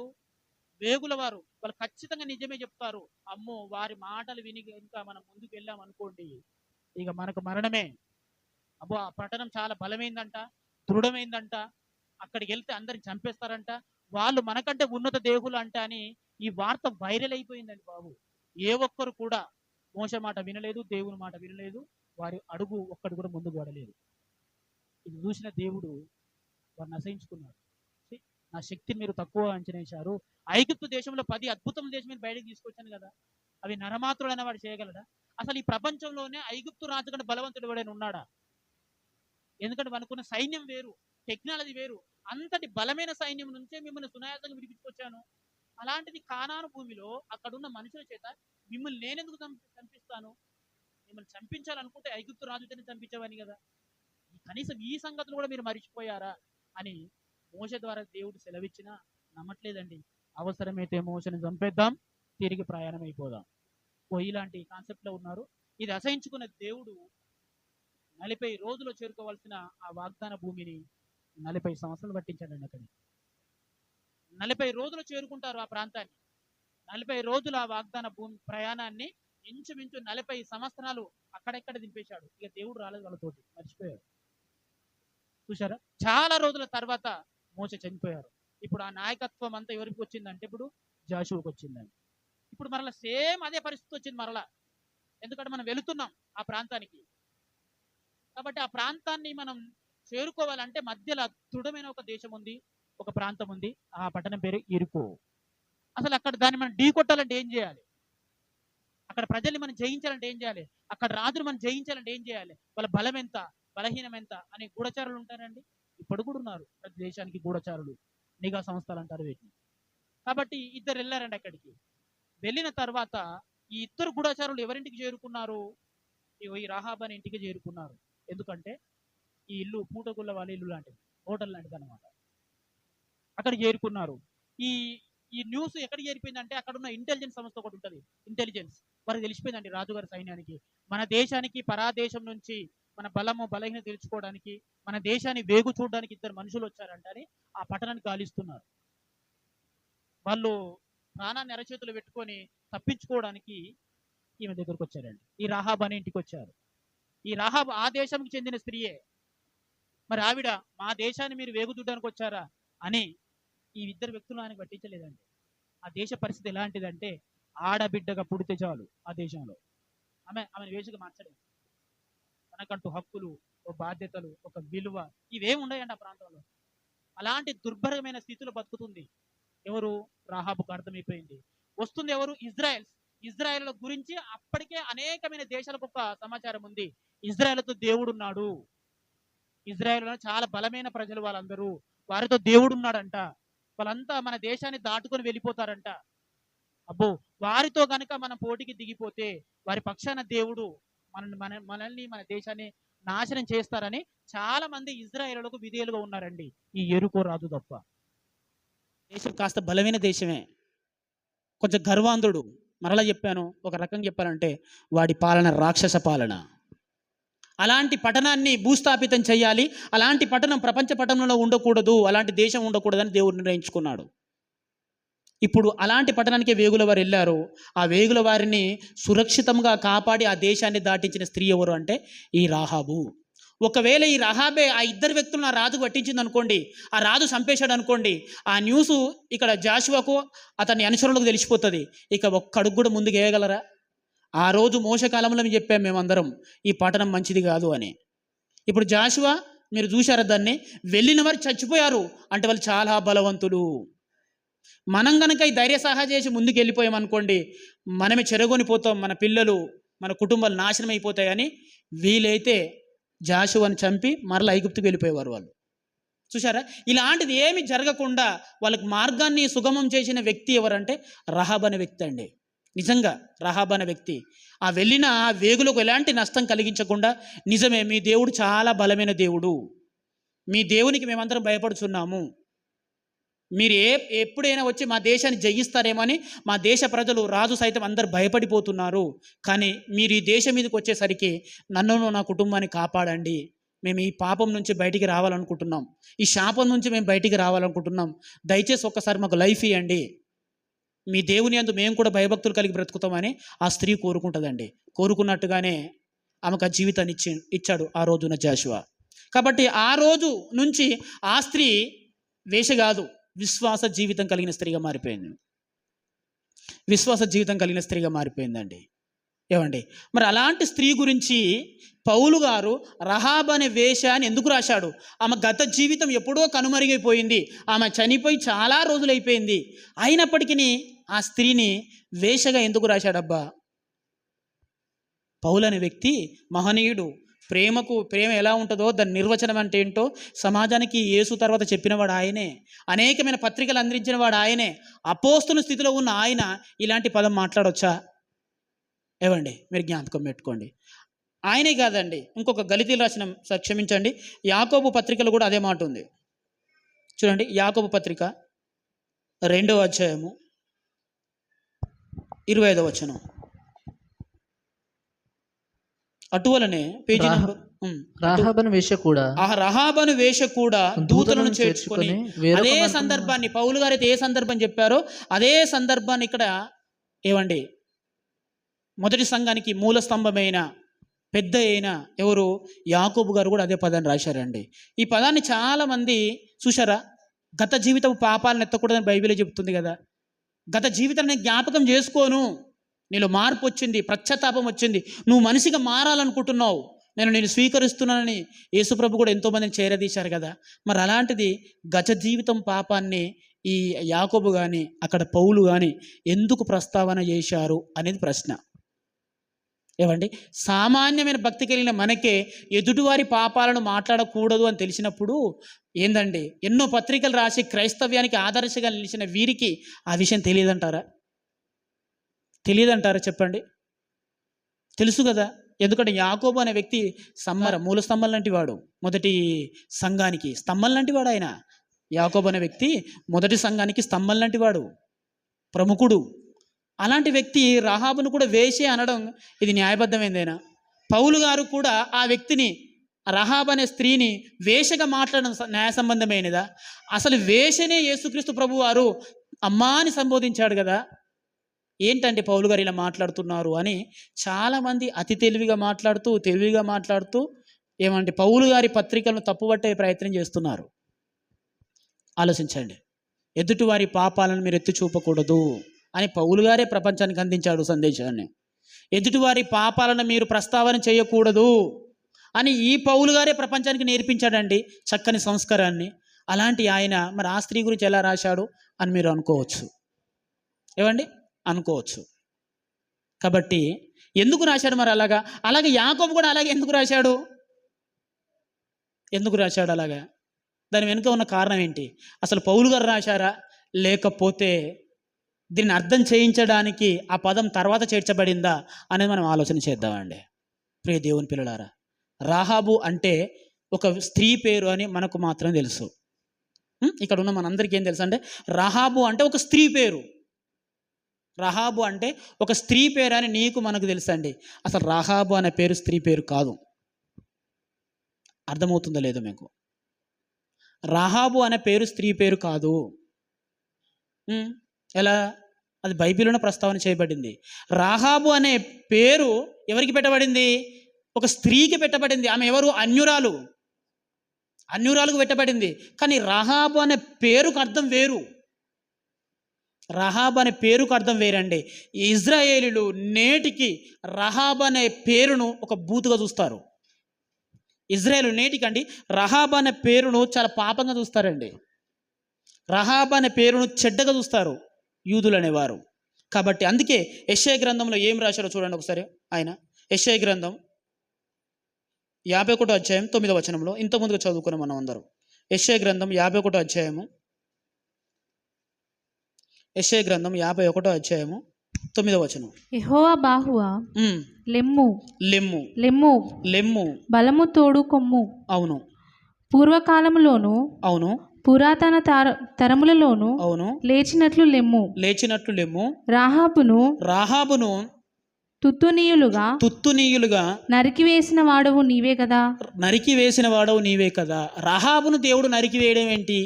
వేగుల వారు. వాళ్ళు ఖచ్చితంగా నిజమే చెప్తారు. అమ్మో, వారి మాటలు విని ఇంకా మనం ముందుకు వెళ్ళాం అనుకోండి, ఇక మనకు మరణమే. అబ్బో, ఆ పట్టణం చాలా బలమైందంట, దృఢమైందంట, అక్కడికి వెళ్తే అందరిని చంపేస్తారంట, వాళ్ళు మనకంటే ఉన్నత దేహులు అంట అని ఈ వార్త వైరల్ అయిపోయిందండి బాబు. ఏ ఒక్కరు కూడా మోస మాట వినలేదు, దేవుని మాట వినలేదు, వారి అడుగు ఒక్కడు కూడా ముందుకు పడలేదు. ఇది చూసిన దేవుడు వారిని అసహించుకున్నాడు. ఛీ, నా శక్తిని మీరు తక్కువ అంచనా వేశారు. ఐగుప్తు దేశంలో 10 అద్భుతముల దేశం మీరు బయటకు తీసుకొచ్చాను కదా, అవి నరమాత్రుడు అనేవాడు చేయగలడా? అసలు ఈ ప్రపంచంలోనే ఐగుప్తు రాజు కంటే బలవంతుడు ఎవడైనా ఉన్నాడా? ఎందుకంటే మనకున్న సైన్యం వేరు, టెక్నాలజీ వేరు. అంతటి బలమైన సైన్యం నుంచే మిమ్మల్ని సునాయాసంగా విడిపించుకొచ్చాను. అలాంటిది కానాను భూమిలో అక్కడున్న మనుషుల చేత మిమ్మల్ని నేనెందుకు చంపిస్తాను? మిమ్మల్ని చంపించాలనుకుంటే ఐగుప్తు రాజుతోనే చంపించేవాని కదా. కనీసం ఈ సంగతులు కూడా మీరు మర్చిపోయారా అని మోసే ద్వారా దేవుడు సెలవిచ్చినా నమ్మట్లేదండి. అవసరమైతే మోసని చంపేద్దాం, తిరిగి ప్రయాణం అయిపోదాం, ఇలాంటి కాన్సెప్ట్లో ఉన్నారు. ఇది అసహించుకున్న దేవుడు 40 రోజులు చేరుకోవాల్సిన ఆ వాగ్దాన భూమిని 40 సంవత్సరాలు పట్టించాడండి. అక్కడికి 40 రోజులు చేరుకుంటారు ఆ ప్రాంతాన్ని. 40 రోజుల ఆ వాగ్దాన భూమి ప్రయాణాన్ని ఇంచుమించు 40 సంవత్సరాలు అక్కడెక్కడ దింపేశాడు. ఇక దేవుడు రాలేదు, వాళ్ళతోటి మర్చిపోయారు. చూసారా, చాలా రోజుల తర్వాత మోసే చనిపోయారు. ఇప్పుడు ఆ నాయకత్వం అంతా ఎవరికి వచ్చిందంటే ఇప్పుడు జాషువాకు వచ్చిందండి. ఇప్పుడు మరలా సేమ్ అదే పరిస్థితి వచ్చింది మరలా. ఎందుకంటే మనం వెళుతున్నాం ఆ ప్రాంతానికి. కాబట్టి ఆ ప్రాంతాన్ని మనం చేరుకోవాలంటే మధ్యలో దృఢమైన ఒక దేశం ఉంది, ఒక ప్రాంతం ఉంది. ఆ పట్టణం పేరు ఇరుకో. అసలు అక్కడ దాన్ని మనం ఢీ కొట్టాలంటే ఏం చేయాలి? అక్కడ ప్రజల్ని మనం జయించాలంటే ఏం చేయాలి? అక్కడ రాజును మనం జయించాలంటే ఏం చేయాలి? వాళ్ళ బలం ఎంత, బలహీనం ఎంత అనే గూఢచారులు ఉంటారండి. ఇప్పుడు కూడా ఉన్నారు ప్రతి దేశానికి గూఢచారులు, నిఘా సంస్థలు అంటారు వీటిని. కాబట్టి ఇద్దరు వెళ్ళారండి అక్కడికి. వెళ్ళిన తర్వాత ఈ ఇద్దరు గూఢచారులు ఎవరింటికి చేరుకున్నారు? ఈ రాహాబ్ అనే ఇంటికి చేరుకున్నారు. ఎందుకంటే ఈ ఇల్లు పూటగుళ్ళ వాళ్ళ ఇల్లు లాంటిది, హోటల్ లాంటిది అనమాట. అక్కడ చేరుకున్నారు. ఈ ఈ న్యూస్ ఎక్కడికి చేరిపోయిందంటే అక్కడ ఉన్న ఇంటెలిజెన్స్ సంస్థ ఒకటి ఉంటుంది, ఇంటెలిజెన్స్. వారికి తెలిసిపోయిందండి రాజుగారి సైన్యానికి, మన దేశానికి పరాదేశం నుంచి మన బలము బలహీన తెలుసుకోవడానికి, మన దేశాన్ని వేగు చూడడానికి ఇద్దరు మనుషులు వచ్చారంట అని ఆ పట్టణాన్ని గాలిస్తున్నారు. వాళ్ళు ప్రాణాన్ని అరచేతులు పెట్టుకొని తప్పించుకోవడానికి ఈమె దగ్గరకు వచ్చారండి. ఈ రాహాబ్ అనే ఇంటికి వచ్చారు. ఈ రాహాబ్ ఆ దేశానికి చెందిన స్త్రీయే. మరి ఆవిడ మా దేశాన్ని మీరు వేగుదుడ్డానికి వచ్చారా అని ఈ ఇద్దరు వ్యక్తులు ఆయనకు పట్టించలేదండి. ఆ దేశ పరిస్థితి ఎలాంటిదంటే ఆడబిడ్డగా పుడితే చాలు ఆ దేశంలో ఆమెను వేషగా మార్చలేదు. తనకంటూ హక్కులు, ఒక బాధ్యతలు, ఒక విలువ ఇవేమి ఉన్నాయండి ఆ ప్రాంతంలో. అలాంటి దుర్భరమైన స్థితిలో బతుకుతుంది ఎవరు? రాహాబుకు అర్థమైపోయింది. వస్తుంది ఎవరు? ఇజ్రాయెల్ గురించి అప్పటికే అనేకమైన దేశాలకు ఒక సమాచారం ఉంది. ఇజ్రాయెల్తో దేవుడు ఉన్నాడు, ఇజ్రాయెల్లో చాలా బలమైన ప్రజలు వాళ్ళందరూ, వారితో దేవుడు ఉన్నాడంట, వాళ్ళంతా మన దేశాన్ని దాటుకొని వెళ్ళిపోతారంట. అబ్బో, వారితో కనుక మనం పోటీకి దిగిపోతే వారి పక్షాన దేవుడు మనల్ని మన దేశాన్ని నాశనం చేస్తారని చాలా మంది ఇజ్రాయేలులకు విధేయులుగా ఉన్నారండి, ఈ యెరికో రాజు తప్ప. దేశం కాస్త బలమైన దేశమే, కొంచెం గర్వాంధుడు. మరలా చెప్పాను, ఒక రకంగా చెప్పాలంటే వాడి పాలన రాక్షస పాలన. అలాంటి పట్టణాన్ని భూస్థాపితం చేయాలి, అలాంటి పట్టణం ప్రపంచ పట్టణంలో ఉండకూడదు, అలాంటి దేశం ఉండకూడదని దేవుడు నిర్ణయించుకున్నాడు. ఇప్పుడు అలాంటి పట్టణానికి వేగుల వారు వెళ్ళారు. ఆ వేగుల వారిని సురక్షితంగా కాపాడి ఆ దేశాన్ని దాటించిన స్త్రీ ఎవరు అంటే ఈ రాహాబు. ఒకవేళ ఈ రాహాబే ఆ ఇద్దరు వ్యక్తులను ఆ రాజు పట్టించింది అనుకోండి, ఆ రాజు చంపేశాడు అనుకోండి, ఆ న్యూస్ ఇక్కడ జాషువాకు అతని అనుచరులకు తెలిసిపోతుంది. ఇక ఒక్క అడుగు కూడా ముందుకు వేయగలరా? ఆ రోజు మోసకాలంలో చెప్పాం మేమందరం, ఈ పట్టణం మంచిది కాదు అని. ఇప్పుడు జాషువా మీరు చూశారా దాన్ని, వెళ్ళిన వారు చచ్చిపోయారు అంటే వాళ్ళు చాలా బలవంతులు. మనం కనుక ఈ ధైర్య సాహా చేసి ముందుకు వెళ్ళిపోయామనుకోండి, మనమే చెరగొనిపోతాం, మన పిల్లలు మన కుటుంబాలు నాశనం అయిపోతాయి. కానీ వీలైతే జాషువాని చంపి మరలా ఐగుప్తుకు వెళ్ళిపోయేవారు వాళ్ళు. చూసారా, ఇలాంటిది ఏమి జరగకుండా వాళ్ళకి మార్గాన్ని సుగమం చేసిన వ్యక్తి ఎవరంటే రాహాబ్ అనే వ్యక్తి అండి. నిజంగా రాహాబ్ అనే వ్యక్తి ఆ వెళ్ళిన వేగులకు ఎలాంటి నష్టం కలిగించకుండా, నిజమే మీ దేవుడు చాలా బలమైన దేవుడు, మీ దేవునికి మేమందరం భయపడుచున్నాము, మీరు ఎప్పుడైనా వచ్చి మా దేశాన్ని జయిస్తారేమో అని మా దేశ ప్రజలు, రాజు సైతం అందరు భయపడిపోతున్నారు. కానీ మీరు ఈ దేశం మీదకి వచ్చేసరికి నన్ను నా కుటుంబాన్ని కాపాడండి, మేము ఈ పాపం నుంచి బయటికి రావాలనుకుంటున్నాం, ఈ శాపం నుంచి మేము బయటికి రావాలనుకుంటున్నాం, దయచేసి ఒక్కసారి మాకు లైఫ్ ఇవ్వండి, మీ దేవుని యందు మేము కూడా భయభక్తులు కలిగి బ్రతుకుతామని ఆ స్త్రీ కోరుకుంటుందండి. కోరుకున్నట్టుగానే ఆమెకు ఆ జీవితాన్ని ఇచ్చాడు ఆ రోజున జాషువా. కాబట్టి ఆ రోజు నుంచి ఆ స్త్రీ వేష కాదు, విశ్వాస జీవితం కలిగిన స్త్రీగా మారిపోయింది. విశ్వాస జీవితం కలిగిన స్త్రీగా మారిపోయిందండి. ఏమండి, మరి అలాంటి స్త్రీ గురించి పౌలు గారు రహాబ్ అనే వేష అని ఎందుకు రాశాడు? ఆమె గత జీవితం ఎప్పుడో కనుమరుగైపోయింది, ఆమె చనిపోయి చాలా రోజులు అయిపోయింది. అయినప్పటికీ ఆ స్త్రీని వేషగా ఎందుకు రాశాడబ్బా? పౌలు అనే వ్యక్తి మహనీయుడు. ప్రేమ ఎలా ఉంటుందో దాని నిర్వచనం అంటే ఏంటో సమాజానికి యేసు తర్వాత చెప్పినవాడు ఆయనే, అనేకమైన పత్రికలు అందించిన వాడు ఆయనే. అపోస్తుల స్థితిలో ఉన్న ఆయన ఇలాంటి పదం మాట్లాడొచ్చా? ఏవండి, మీరు జ్ఞాపకం పెట్టుకోండి. ఆయనే కాదండి, ఇంకొక గలితీలు రాసిన, క్షమించండి, యాకోబు పత్రికలో కూడా అదే మాట ఉంది. చూడండి, యాకోబు పత్రిక 2వ అధ్యాయము 25వ వచనం. అటువలనే పేజీ నంబర్ రహాబను వేష కూడా దూతలను చేర్చుకొని అదే సందర్భాన్ని పౌలు గారు అయితే ఏ సందర్భం చెప్పారో అదే సందర్భాన్ని ఇక్కడ ఏవండి మొదటి సంఘానికి మూల స్తంభమైన పెద్ద అయిన ఎవరు యాకోబు గారు కూడా అదే పదాన్ని రాశారండి. ఈ పదాన్ని చాలామంది చూశారా, గత జీవితం పాపాలను ఎత్తకూడదని బైబిలే చెబుతుంది కదా. గత జీవితం నేను జ్ఞాపకం చేసుకోను, నీలో మార్పు వచ్చింది, పశ్చాత్తాపం వచ్చింది, నువ్వు మనిషిగా మారాలనుకుంటున్నావు, నేను స్వీకరిస్తున్నానని యేసుప్రభు కూడా ఎంతోమందిని చేరదీశారు కదా. మరి అలాంటిది గత జీవితం పాపాన్ని ఈ యాకోబు కానీ అక్కడ పౌలు కానీ ఎందుకు ప్రస్తావన చేశారు అనేది ప్రశ్న. ఏమండి, సామాన్యమైన భక్తి కలిగిన మనకే ఎదుటివారి పాపాలను మాట్లాడకూడదు అని తెలిసినప్పుడు ఏందండి, ఎన్నో పత్రికలు రాసి క్రైస్తవ్యానికి ఆదర్శంగా నిలిచిన వీరికి ఆ విషయం తెలియదంటారా? చెప్పండి. తెలుసు కదా, ఎందుకంటే యాకోబు అనే వ్యక్తి మూల స్తంభం లాంటి వాడు, మొదటి సంఘానికి స్తంభం లాంటి వాడు. ఆయన యాకోబు అనే వ్యక్తి మొదటి సంఘానికి స్తంభం లాంటి వాడు, ప్రముఖుడు. అలాంటి వ్యక్తి రహాబును కూడా వేషే అనడం ఇది న్యాయబద్ధమైందేనా? పౌలు గారు కూడా ఆ వ్యక్తిని, రహాబ్ అనే స్త్రీని వేషగా మాట్లాడడం న్యాయ సంబంధమైనదా? అసలు వేషనే యేసుక్రీస్తు ప్రభు వారు అమ్మా అని సంబోధించాడు కదా. ఏంటంటే పౌలు గారు ఇలా మాట్లాడుతున్నారు అని చాలామంది అతి తెలివిగా మాట్లాడుతూ ఏమంటే పౌలు గారి పత్రికలను తప్పుపట్టే ప్రయత్నం చేస్తున్నారు. ఆలోచించండి. ఎదుటివారి పాపాలను మీరు ఎత్తి చూపకూడదు అని పౌలు గారే ప్రపంచానికి అందించాడు సందేశాన్ని. ఎదుటివారి పాపాలను మీరు ప్రస్తావన చేయకూడదు అని ఈ పౌలు గారే ప్రపంచానికి నేర్పించాడండి చక్కని సంస్కారాన్ని. అలాంటి ఆయన మరి ఆ స్త్రీ గురించి ఎలా రాశాడు అని మీరు అనుకోవచ్చు. ఏమండి, అనుకోవచ్చు. కాబట్టి ఎందుకు రాశాడు మరి అలాగే యాకోబు కూడా అలాగే ఎందుకు రాశాడు అలాగా? దాని వెనుక ఉన్న కారణం ఏంటి? అసలు పౌలు గారు రాశారా, లేకపోతే దీన్ని అర్థం చేయించడానికి ఆ పదం తర్వాత చేర్చబడిందా అనేది మనం ఆలోచన చేద్దామండి. ప్రియ దేవుని పిల్లలారా, రాహాబు అంటే ఒక స్త్రీ పేరు అని మనకు మాత్రం తెలుసు. ఇక్కడ ఉన్న మనందరికీ ఏం తెలుసు అంటే రాహాబు అంటే ఒక స్త్రీ పేరు. రహాబు అంటే ఒక స్త్రీ పేరు అని నీకు మనకు తెలుసండి. అసలు రాహాబు అనే పేరు స్త్రీ పేరు కాదు. అర్థమవుతుందో లేదో మీకు? రాహాబు అనే పేరు స్త్రీ పేరు కాదు. ఎలా? అది బైబిల్లోనే ప్రస్తావన చేయబడింది. రాహాబు అనే పేరు ఎవరికి పెట్టబడింది? ఒక స్త్రీకి పెట్టబడింది. ఆమె ఎవరు? అన్యురాలకు పెట్టబడింది. కానీ రహాబు అనే పేరుకు అర్థం వేరు. రహాబ్ అనే పేరుకు అర్థం వేరండి. ఇజ్రాయేలీలు నేటికి రహాబ్ అనే పేరును ఒక బూతుగా చూస్తారు. ఇజ్రాయేలు నేటికండి రహాబ్ అనే పేరును చాలా పాపంగా చూస్తారండి. రహాబ్ అనే పేరును చెడ్డగా చూస్తారు యూదులు అనేవారు. కాబట్టి అందుకే యెషయా గ్రంథంలో ఏం రాశారో చూడండి ఒకసారి. ఆయన యెషయా గ్రంథం 51వ అధ్యాయం 9వ వచనంలో ఇంత ముందుగా చదువుకున్నాం మనం అందరం. యెషయా గ్రంథం 51వ అధ్యాయము 9వ వచనం. యెహోవా బాహువా లెమ్ము లెమ్ము లెమ్ము లెమ్ము బలము తోడు కొమ్ము. అవును, పూర్వకాలములోను అవును, పురాతన తరములలోను అవును, లేచినట్లు లెమ్ము లెమ్ము. రాహాబును తుత్తునీయులుగా నరికివేసిన వాడవు నీవే కదా. రహాబును దేవుడు నరికివేయడం ఏంటి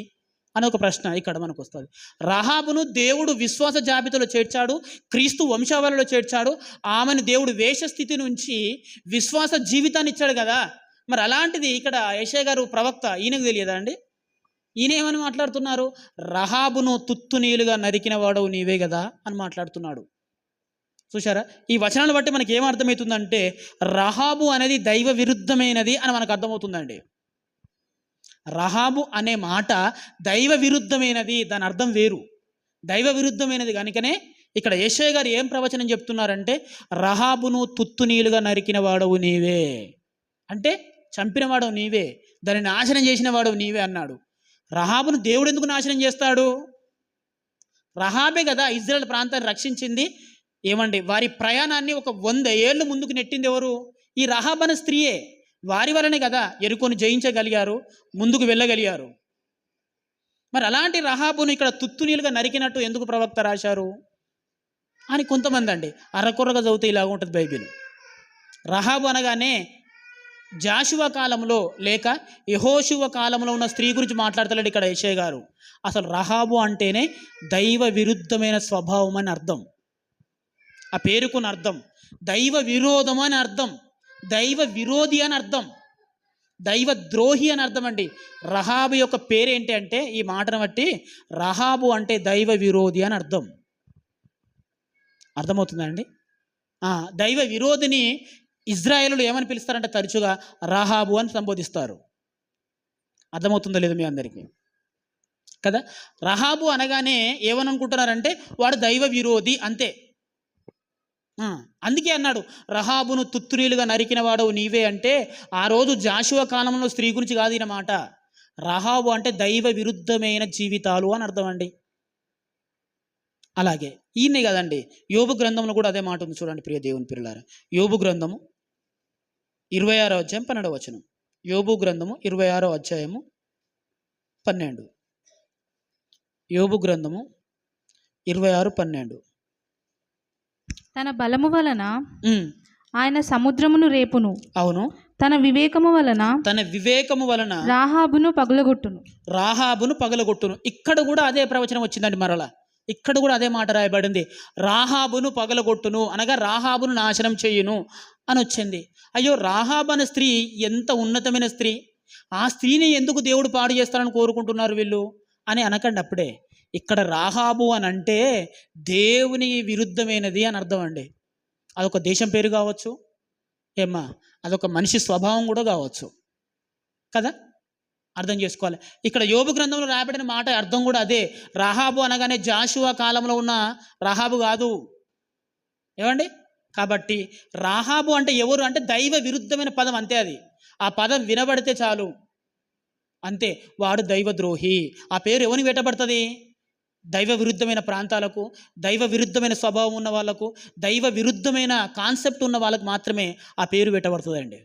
అని ఒక ప్రశ్న ఇక్కడ మనకు వస్తుంది. రహాబును దేవుడు విశ్వాస జాబితాలో చేర్చాడు, క్రీస్తు వంశావళిలో చేర్చాడు. ఆమెను దేవుడు వేషస్థితి నుంచి విశ్వాస జీవితాన్ని ఇచ్చాడు కదా. మరి అలాంటిది ఇక్కడ యెషయా గారు ప్రవక్త, ఈయనకు తెలియదా అండి? ఈయన ఏమని మాట్లాడుతున్నారు? రహాబును తుత్తునీయులుగా నరికిన వాడవు నీవే కదా అని మాట్లాడుతున్నాడు. చూసారా, ఈ వచనాన్ని బట్టి మనకి ఏం అర్థమవుతుందంటే రహాబు అనేది దైవ విరుద్ధమైనది అని మనకు అర్థమవుతుందండి. రహాబు అనే మాట దైవ విరుద్ధమైనది, దాని అర్థం వేరు, దైవ విరుద్ధమైనది. కనుకనే ఇక్కడ యెషయా గారు ఏం ప్రవచనం చెప్తున్నారంటే రహాబును తుత్తునీలుగా నరికిన వాడవు నీవే, అంటే చంపిన వాడవు నీవే, దాన్ని నాశనం చేసిన వాడవు నీవే అన్నాడు. రహాబును దేవుడు ఎందుకు నాశనం చేస్తాడు? రహాబే కదా ఇజ్రాయెల్ ప్రాంతాన్ని రక్షించింది. ఏమండి, వారి ప్రయాణాన్ని ఒక 100 ఏళ్ళు ముందుకు నెట్టింది ఎవరు? ఈ రహాబ్ అనే స్త్రీయే. వారి వలనే కదా యెరికోను జయించగలిగారు, ముందుకు వెళ్ళగలిగారు. మరి అలాంటి రహాబును ఇక్కడ తుత్తునీలుగా నరికినట్టు ఎందుకు ప్రవక్త రాశారు అని కొంతమంది అండి అరకొరగా చదివితే ఇలాగ ఉంటుంది బైబిల్. రహాబు అనగానే జాషువా కాలంలో లేక యెహోషువ కాలంలో ఉన్న స్త్రీ గురించి మాట్లాడతాడు ఇక్కడ యెషయా గారు. అసలు రహాబు అంటేనే దైవ విరుద్ధమైన స్వభావం అని అర్థం. ఆ పేరుకున్న అర్థం దైవ విరోధం అని అర్థం, దైవ విరోధి అని అర్థం, దైవ ద్రోహి అని అర్థం అండి. రహాబు యొక్క పేరేంటి అంటే ఈ మాటను బట్టి రహాబు అంటే దైవ విరోధి అని అర్థం. అర్థమవుతుందండి? దైవ విరోధిని ఇజ్రాయేలులు ఏమని పిలుస్తారంటే తరచుగా రహాబు అని సంబోధిస్తారు. అర్థమవుతుందో లేదో మీ అందరికీ కదా. రహాబు అనగానే ఏమని అనుకుంటున్నారంటే వాడు దైవ విరోధి అంతే. అందుకే అన్నాడు రహాబును తుత్తునీలుగా నరికిన వాడవు నీవే అంటే ఆ రోజు జాషువా కాలంలో స్త్రీ గురించి కాదు ఈయన మాట. రహాబు అంటే దైవ విరుద్ధమైన జీవితాలు అని అర్థం అండి. అలాగే ఈయనే కదండి యోబు గ్రంథంలో కూడా అదే మాట ఉంది. చూడండి ప్రియ దేవుని పిల్లలారా, యోబు గ్రంథము 26వ అధ్యాయం 12వ వచనం. యోబు గ్రంథము 26వ అధ్యాయము 12. యోబు గ్రంథము 26:12. తన బలము వలన ఆయన సముద్రమును రేపును, అవును, తన వివేకము వలన రాహాబును పగలగొట్టును. ఇక్కడ కూడా అదే ప్రవచనం వచ్చిందండి. మరలా ఇక్కడ కూడా అదే మాట రాయబడింది, రాహాబును పగలగొట్టును అనగా రాహాబును నాశనం చేయును అని వచ్చింది. అయ్యో, రాహాబు అనే స్త్రీ ఎంత ఉన్నతమైన స్త్రీ, ఆ స్త్రీని ఎందుకు దేవుడు పాడు చేస్తారని కోరుకుంటున్నారు వీళ్ళు అని అనకండి. అప్పుడే ఇక్కడ రాహాబు అని అంటే దేవుని విరుద్ధమైనది అని అర్థం అండి. అదొక దేశం పేరు కావచ్చు, ఏమ్మా అదొక మనిషి స్వభావం కూడా కావచ్చు కదా. అర్థం చేసుకోవాలి. ఇక్కడ యోబు గ్రంథంలో రాయబడిన మాట అర్థం కూడా అదే. రాహాబు అనగానే జాషువా కాలంలో ఉన్న రాహాబు కాదు. ఏమండి? కాబట్టి రాహాబు అంటే ఎవరు అంటే దైవ విరుద్ధమైన పదం అంతే. అది ఆ పదం వినబడితే చాలు అంతే, వాడు దైవద్రోహి. ఆ పేరు ఎవరిని పెట్టబడుతుంది? దైవ విరుద్ధమైన ప్రాంతాలకు, దైవ విరుద్ధమైన స్వభావం ఉన్న వాళ్ళకు, దైవ విరుద్ధమైన కాన్సెప్ట్ ఉన్న వాళ్ళకు మాత్రమే ఆ పేరు పెట్టబడుతుంది అండి.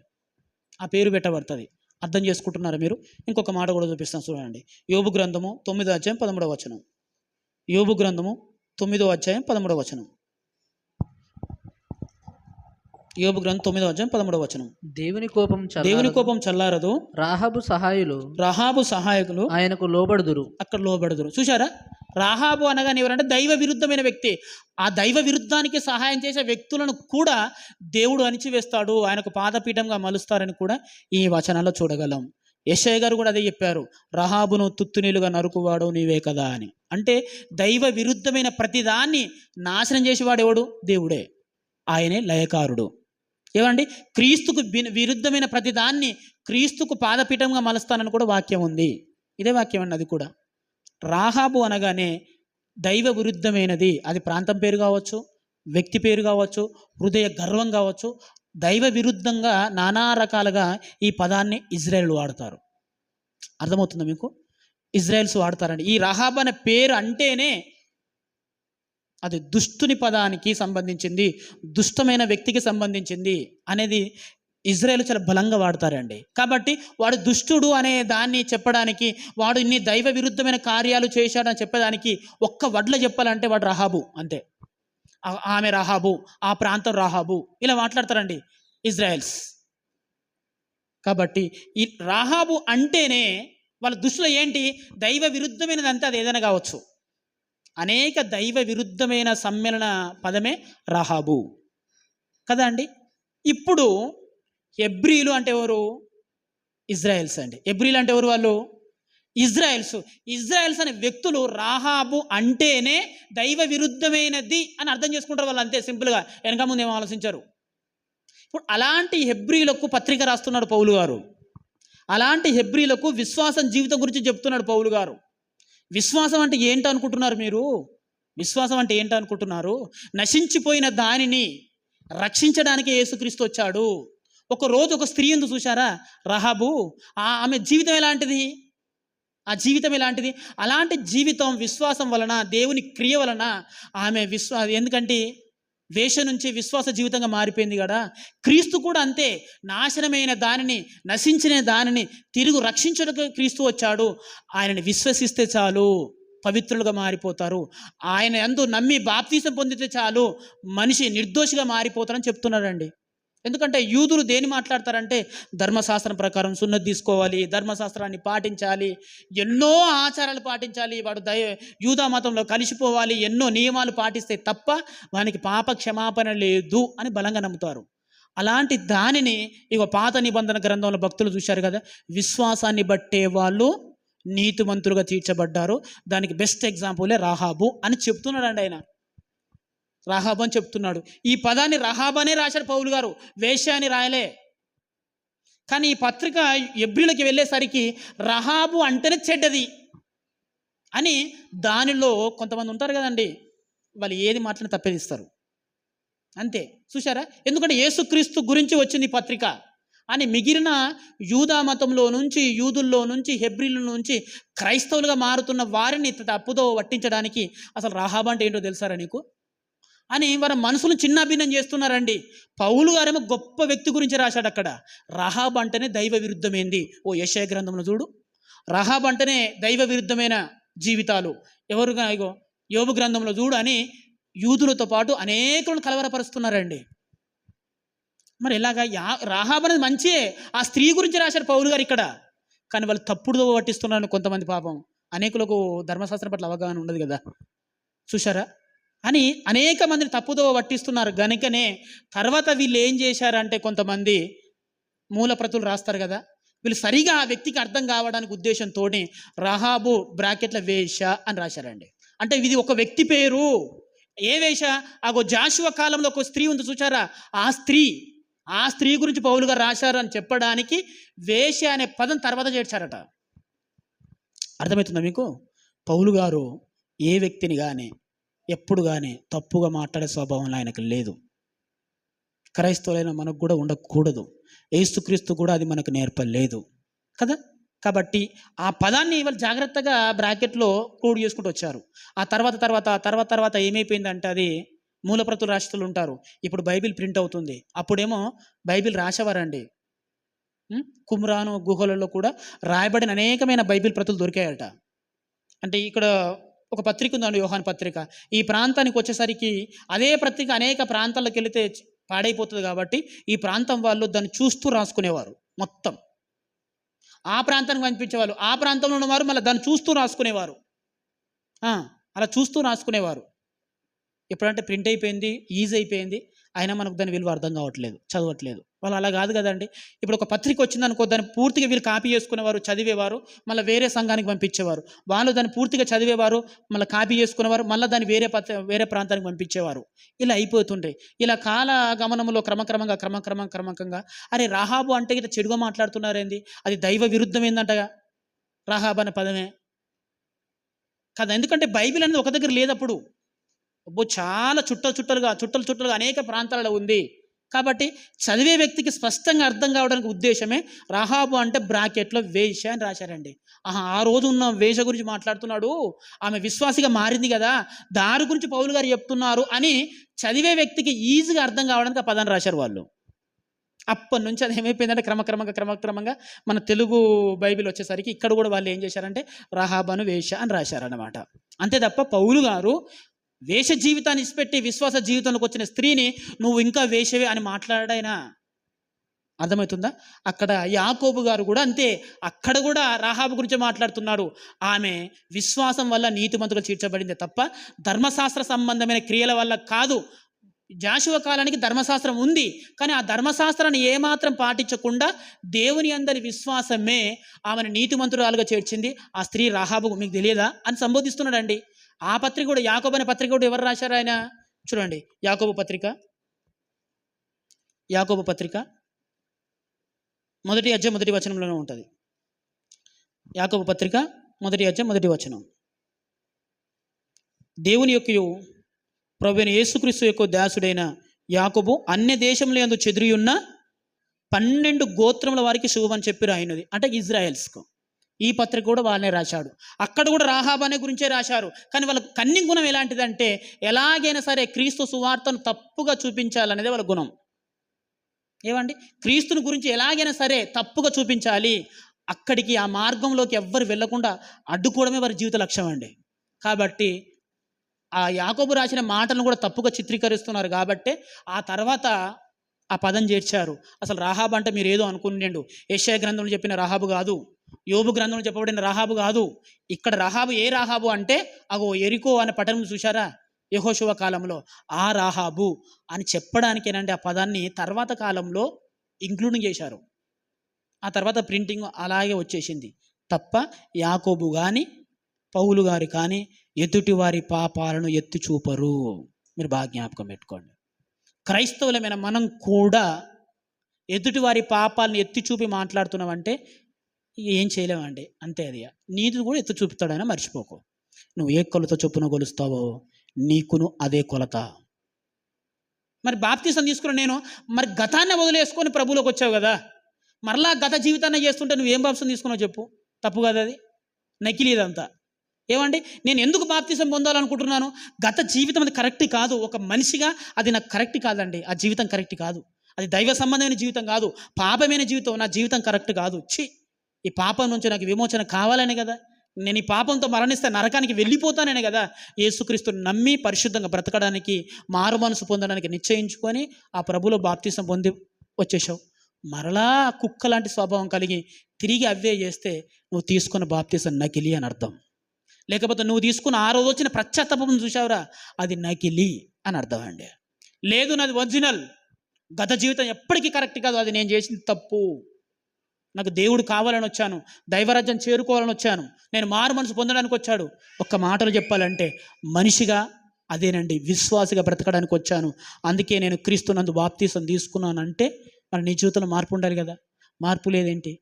ఆ పేరు పెట్టబడుతుంది. అర్థం చేసుకుంటున్నారా మీరు? ఇంకొక మాట కూడా చూపిస్తాను చూడండి. యోబు గ్రంథము 9వ అధ్యాయం 13వ వచనం. యోబు గ్రంథము 9వ అధ్యాయం 13వ వచనం. యోబు గ్రంథం 9వ అధ్యాయం 13వ వచనం. దేవుని కోపం చల్లారదు, రాహాబు సహాయకులు ఆయనకు లోబడుదురు. అక్కడ లోబడుదురు. చూసారా, రాహాబు అనగానే ఎవరంటే దైవ విరుద్ధమైన వ్యక్తి. ఆ దైవ విరుద్ధానికి సహాయం చేసే వ్యక్తులను కూడా దేవుడు అణిచివేస్తాడు, ఆయనకు పాదపీఠంగా మలుస్తారని కూడా ఈ వచనాల్లో చూడగలం. యెషయా గారు కూడా అదే చెప్పారు, రహాబును తుత్తునీలుగా నరుకువాడు నీవే కదా అని. అంటే దైవ విరుద్ధమైన ప్రతిదాన్ని నాశనం చేసేవాడు ఎవడు? దేవుడే. ఆయనే లయకారుడు. ఏమండి? క్రీస్తుకు విరుద్ధమైన ప్రతిదాన్ని క్రీస్తుకు పాదపీఠంగా మలుస్తానని కూడా వాక్యం ఉంది. ఇదే వాక్యం అండి. అది కూడా రాహాబు అనగానే దైవ విరుద్ధమైనది. అది ప్రాంతం పేరు కావచ్చు, వ్యక్తి పేరు కావచ్చు, హృదయ గర్వం కావచ్చు. దైవ విరుద్ధంగా నానా రకాలుగా ఈ పదాన్ని ఇజ్రాయేల్ వాడతారు. అర్థమవుతుందా మీకు? ఇజ్రాయేల్స్ వాడతారండి. ఈ రాహాబ్ అనే పేరు అంటేనే అది దుష్టుని పదానికి సంబంధించింది, దుష్టమైన వ్యక్తికి సంబంధించింది అనేది ఇజ్రాయేల్ చాలా బలంగా వాడతారండి. కాబట్టి వాడు దుష్టుడు అనే దాన్ని చెప్పడానికి, వాడు ఇన్ని దైవ విరుద్ధమైన కార్యాలు చేశాడని చెప్పడానికి ఒక్క వడ్ల చెప్పాలంటే వాడు రాహాబు అంతే. ఆమె రాహాబు, ఆ ప్రాంతం రాహాబు, ఇలా మాట్లాడతారండి ఇజ్రాయెల్స్. కాబట్టి ఈ రాహాబు అంటేనే వాళ్ళ దృష్టిలో ఏంటి, దైవ విరుద్ధమైనదంతా అది ఏదైనా కావచ్చు. అనేక దైవ విరుద్ధమైన సమ్మేళన పదమే రాహాబు కదా అండి. ఇప్పుడు హెబ్రీలు అంటే ఎవరు? ఇజ్రాయెల్స్ అండి. హెబ్రీలు అంటే ఎవరు? వాళ్ళు ఇజ్రాయెల్స్ అనే వ్యక్తులు రాహాబు అంటేనే దైవ విరుద్ధమైనది అని అర్థం చేసుకుంటారు వాళ్ళు, అంతే సింపుల్గా, వెనక ముందు ఏమో ఆలోచించారు. ఇప్పుడు అలాంటి హెబ్రీలకు పత్రిక రాస్తున్నాడు పౌలు గారు. అలాంటి హెబ్రీలకు విశ్వాసం జీవితం గురించి చెప్తున్నాడు పౌలు గారు. విశ్వాసం అంటే ఏంటనుకుంటున్నారు మీరు? విశ్వాసం అంటే ఏంటనుకుంటున్నారు? నశించిపోయిన దానిని రక్షించడానికి యేసుక్రీస్తు వచ్చాడు. ఒకరోజు ఒక స్త్రీ ఉంది చూశారా, రహాబు. ఆమె జీవితం ఎలాంటిది? ఆ జీవితం ఎలాంటిది? అలాంటి జీవితం విశ్వాసం వలన, దేవుని క్రియ వలన ఆమె ఎందుకంటే వేష నుంచి విశ్వాస జీవితంగా మారిపోయింది కదా. క్రీస్తు కూడా అంతే. నాశనమైన దానిని, నశించిన దానిని తిరుగు రక్షించడానికి క్రీస్తు వచ్చాడు. ఆయనని విశ్వసిస్తే చాలు పవిత్రులుగా మారిపోతారు. ఆయన యందు నమ్మి బాప్తీసం పొందితే చాలు మనిషి నిర్దోషిగా మారిపోతారని చెప్తున్నాడండి. ఎందుకంటే యూదులు దేని మాట్లాడతారంటే ధర్మశాస్త్రం ప్రకారం సున్నతి తీసుకోవాలి, ధర్మశాస్త్రాన్ని పాటించాలి, ఎన్నో ఆచారాలు పాటించాలి, వాడు యూదా మతంలో కలిసిపోవాలి, ఎన్నో నియమాలు పాటిస్తే తప్ప వానికి పాప క్షమాపణ లేదు అని బలంగా నమ్ముతారు. అలాంటి దానిని ఇక పాత నిబంధన గ్రంథంలో భక్తులు చూశారు కదా, విశ్వాసాన్ని బట్టే వాళ్ళు నీతిమంతులుగా తీర్చబడ్డారు. దానికి బెస్ట్ ఎగ్జాంపులే రాహాబు అని చెప్తున్నాడు ఆయన. రాహాబు అని చెప్తున్నాడు. ఈ పదాన్ని రహాబు అనే రాశాడు పౌలు గారు, వేశ్య అని రాయలే. కానీ ఈ పత్రిక హెబ్రీయులకు వెళ్ళేసరికి రహాబు అంటేనే చెడ్డది అని, దానిలో కొంతమంది ఉంటారు కదండి, వాళ్ళు ఏది మాట్లాడినా తప్పేదిస్తారు అంతే. చూసారా? ఎందుకంటే యేసుక్రీస్తు గురించి వచ్చింది ఈ పత్రిక అని మిగిలిన యూదా మతంలో నుంచి, యూదుల్లో నుంచి, హెబ్రీల నుంచి క్రైస్తవులుగా మారుతున్న వారిని తప్పుదో పట్టించడానికి అసలు రహాబు అంటే ఏంటో తెలుసారా నీకు అని వారి మనసును చిన్నాభిన్నం చేస్తున్నారండి. పౌలు గారేమో గొప్ప వ్యక్తి గురించి రాశాడు అక్కడ. రహాబు అంటేనే దైవ విరుద్ధమైంది. ఓ యెషయా గ్రంథంలో చూడు, రహాబు అంటేనే దైవ విరుద్ధమైన జీవితాలు ఎవరుగా, ఇగో యోబు గ్రంథంలో చూడు అని యూదులతో పాటు అనేకులను కలవరపరుస్తున్నారండి. మరి ఇలాగా రాహాబు అనేది మంచియే, ఆ స్త్రీ గురించి రాశారు పౌలు గారు ఇక్కడ. కానీ వాళ్ళు తప్పుడుదో పట్టిస్తున్నారు కొంతమంది. పాపం అనేకులకు ధర్మశాస్త్రం పట్ల అవగాహన ఉండదు కదా, చూసారా అని అనేక మందిని తప్పుదో పట్టిస్తున్నారు. గనుకనే తర్వాత వీళ్ళు ఏం చేశారంటే, కొంతమంది మూలప్రతులు రాస్తారు కదా, వీళ్ళు సరిగా ఆ వ్యక్తికి అర్థం కావడానికి ఉద్దేశంతో రహాబు బ్రాకెట్ల వేష అని రాశారండి. అంటే ఇది ఒక వ్యక్తి పేరు. ఏ వేష? ఆగో జాషువా కాలంలో ఒక స్త్రీ ఉంది చూచారా, ఆ స్త్రీ గురించి పౌలు గారు రాశారు అని చెప్పడానికి వేష అనే పదం తర్వాత చేర్చారట. అర్థమవుతుందా మీకు? పౌలు గారు ఏ వ్యక్తిని కానీ ఎప్పుడు కానీ తప్పుగా మాట్లాడే స్వభావం ఆయనకు లేదు. క్రైస్తవులైన మనకు కూడా ఉండకూడదు. యేసుక్రీస్తు కూడా అది మనకు నేర్పలేదు కదా. కాబట్టి ఆ పదాన్ని వాళ్ళు జాగ్రత్తగా బ్రాకెట్లో కోడ్ చేసుకుంటూ వచ్చారు. ఆ తర్వాత ఏమైపోయిందంటే, అది మూలప్రతులు రాష్ట్రాలు ఉంటారు. ఇప్పుడు బైబిల్ ప్రింట్ అవుతుంది. అప్పుడేమో బైబిల్ రాసేవారండి. కుమ్రాను గుహలలో కూడా రాయబడిన అనేకమైన బైబిల్ ప్రతులు దొరికాయట. అంటే ఇక్కడ ఒక పత్రిక ఉందండి, యోహాను పత్రిక. ఈ ప్రాంతానికి వచ్చేసరికి అదే పత్రిక అనేక ప్రాంతాల్లోకి వెళితే పాడైపోతుంది కాబట్టి ఈ ప్రాంతం వాళ్ళు దాన్ని చూస్తూ రాసుకునేవారు. మొత్తం ఆ ప్రాంతానికి పంపించేవాళ్ళు, ఆ ప్రాంతంలో ఉన్నవారు మళ్ళీ దాన్ని చూస్తూ రాసుకునేవారు. అలా చూస్తూ రాసుకునేవారు. ఎప్పుడంటే ప్రింట్ అయిపోయింది, ఈజీ అయిపోయింది, అయినా మనకు దాని విలువ అర్థం కావట్లేదు, చదవట్లేదు. వాళ్ళు అలా కాదు కదండి. ఇప్పుడు ఒక పత్రిక వచ్చిందనుకో, దాన్ని పూర్తిగా వీళ్ళు కాపీ చేసుకునేవారు, చదివేవారు, మళ్ళీ వేరే సంఘానికి పంపించేవారు. వాళ్ళు దాన్ని పూర్తిగా చదివేవారు, మళ్ళీ కాపీ చేసుకునేవారు, మళ్ళీ దాన్ని వేరే ప్రాంతానికి పంపించేవారు. ఇలా అయిపోతుండే. ఇలా కాల గమనంలో క్రమక్రమంగా అరే రాహాబు అంటే ఇట్లా చెడుగా మాట్లాడుతున్నారేంది, అది దైవ విరుద్ధమైందంటగా రాహాబు అనే పదమే కదా. ఎందుకంటే బైబిల్ అనేది ఒక దగ్గర లేదు అప్పుడు. చాలా చుట్టలుగా అనేక ప్రాంతాలలో ఉంది. కాబట్టి చదివే వ్యక్తికి స్పష్టంగా అర్థం కావడానికి ఉద్దేశమే రాహాబు అంటే బ్రాకెట్లో వేష అని రాశారండి. ఆ రోజు ఉన్న వేష గురించి మాట్లాడుతున్నాడు, ఆమె విశ్వాసిగా మారింది కదా, దాని గురించి పౌలు గారు చెప్తున్నారు అని చదివే వ్యక్తికి ఈజీగా అర్థం కావడానికి ఆ పదాన్ని రాశారు వాళ్ళు. అప్పటి నుంచి అది ఏమైపోయిందంటే క్రమక్రమంగా మన తెలుగు బైబిల్ వచ్చేసరికి ఇక్కడ కూడా వాళ్ళు ఏం చేశారంటే రాహాబను వేష అని రాశారన్నమాట. అంతే తప్ప పౌలు గారు వేష జీవితాన్ని ఇచ్చిపెట్టి విశ్వాస జీవితంలోకి వచ్చిన స్త్రీని నువ్వు ఇంకా వేషవే అని మాట్లాడాయనా? అర్థమవుతుందా? అక్కడ యాకోబు గారు కూడా అంతే, అక్కడ కూడా రాహాబు గురించి మాట్లాడుతున్నాడు. ఆమె విశ్వాసం వల్ల నీతిమంతుగా తీర్చబడింది తప్ప ధర్మశాస్త్ర సంబంధమైన క్రియల వల్ల కాదు. జాషువ కాలానికి ధర్మశాస్త్రం ఉంది, కానీ ఆ ధర్మశాస్త్రాన్ని ఏమాత్రం పాటించకుండా దేవుని అందరి విశ్వాసమే ఆమెను నీతిమంతురాలుగా చేర్చింది. ఆ స్త్రీ రాహాబు, మీకు తెలియదా అని సంబోధిస్తున్నాడండి. ఆ పత్రిక కూడా, యాకోబు అనే పత్రిక కూడా ఎవరు రాశారు ఆయన? చూడండి, యాకోబు పత్రిక 1వ అధ్యాయం 1వ వచనంలోనే ఉంటుంది. యాకోబు పత్రిక 1వ అధ్యాయం 1వ వచనం. దేవుని యొక్క ప్రభువైన యేసుక్రీస్తు యొక్క దాసుడైన యాకోబు అన్య దేశంలో యందు చెదిరి ఉన్న 12 గోత్రముల వారికి శుభమని చెప్పి రాయినది, అంటే ఇజ్రాయెల్స్కు. ఈ పత్రిక కూడా వాళ్ళనే రాశాడు. అక్కడ కూడా రాహాబు అనే గురించే రాశారు. కానీ వాళ్ళ కన్ని గుణం ఎలాంటిదంటే, ఎలాగైనా సరే క్రీస్తు సువార్తను తప్పుగా చూపించాలనేది వాళ్ళ గుణం. ఏమండి, క్రీస్తుని గురించి ఎలాగైనా సరే తప్పుగా చూపించాలి, అక్కడికి ఆ మార్గంలోకి ఎవ్వరు వెళ్లకుండా అడ్డుకోవడమే వారి జీవిత లక్ష్యం అండి. కాబట్టి ఆ యాకోబు రాసిన మాటలను కూడా తప్పుగా చిత్రీకరిస్తున్నారు. కాబట్టి ఆ తర్వాత ఆ పదం చేర్చారు. అసలు రాహాబు అంటే మీరు ఏదో అనుకునేండు, యెషయా గ్రంథంలో చెప్పిన రాహాబు కాదు, యోబు గ్రంథంలో చెప్పబడిన రాహాబు కాదు. ఇక్కడ రాహాబు ఏ రాహాబు అంటే, అగో ఎరికో అనే పట్టణం చూశారా యెహోషువ కాలంలో, ఆ రాహాబు అని చెప్పడానికేనండి ఆ పదాన్ని తర్వాత కాలంలో ఇంక్లూడింగ్ చేశారు. ఆ తర్వాత ప్రింటింగ్ అలాగే వచ్చేసింది తప్ప యాకోబు కానీ పౌలు గారు కానీ ఎదుటి వారి పాపాలను ఎత్తి చూపరు. మీరు బాగా జ్ఞాపకం పెట్టుకోండి. క్రైస్తవులమైన మనం కూడా ఎదుటి వారి పాపాలను ఎత్తి చూపి మాట్లాడుతున్నామంటే ఏం చేయలేమండి, అంతే. అది నీది కూడా ఎత్తి చూపుతాడని మర్చిపోకు. నువ్వు ఏ కొలత చొప్పున కొలుస్తావో నీకును అదే కొలత. మరి బాప్తీసం తీసుకున్న నేను మరి గతాన్ని వదిలేసుకొని ప్రభువులోకి వచ్చావు కదా, మరలా గత జీవితాన్ని చేస్తుంటే నువ్వేం బాప్తీసం తీసుకున్నావు చెప్పు? తప్పు కదా అది, నకిలీదంతా. ఏమండి, నేను ఎందుకు బాప్తీసం పొందాలనుకుంటున్నాను? గత జీవితం అది కరెక్ట్ కాదు. ఒక మనిషిగా అది నాకు కరెక్ట్ కాదండి. ఆ జీవితం కరెక్ట్ కాదు. అది దైవ సంబంధమైన జీవితం కాదు, పాపమైన జీవితం. నా జీవితం కరెక్ట్ కాదు. ఈ పాపం నుంచి నాకు విమోచన కావాలనే కదా, నేను ఈ పాపంతో మరణిస్తే నరకానికి వెళ్ళిపోతాననే కదా యేసుక్రీస్తుని నమ్మి పరిశుద్ధంగా బ్రతకడానికి, మారు మనసు పొందడానికి నిశ్చయించుకొని ఆ ప్రభులో బాప్తీసం పొంది వచ్చేసావు. మరలా కుక్క లాంటి స్వభావం కలిగి తిరిగి అవే చేస్తే నువ్వు తీసుకున్న బాప్తీసం నకిలీ అని అర్థం. లేకపోతే నువ్వు తీసుకున్న ఆ రోజు వచ్చిన పశ్చాత్తాపం చూసావురా, అది నకిలీ అని అర్థం అండి. లేదు, నాది ఒరిజినల్, గత జీవితం ఎప్పటికీ కరెక్ట్ కాదు, అది నేను చేసింది తప్పు, నాకు దేవుడు కావాలని వచ్చాను, దైవరాజ్యం చేరుకోవాలని వచ్చాను, నేను మారు మనసు పొందడానికి వచ్చాడు. ఒక్క మాటలు చెప్పాలంటే మనిషిగా అదేనండి, విశ్వాసిగా బ్రతకడానికి వచ్చాను, అందుకే నేను క్రీస్తునందు బాప్తీసం తీసుకున్నానంటే మరి నీ జీవితంలో మార్పు ఉండాలి కదా. మార్పు లేదేంటి?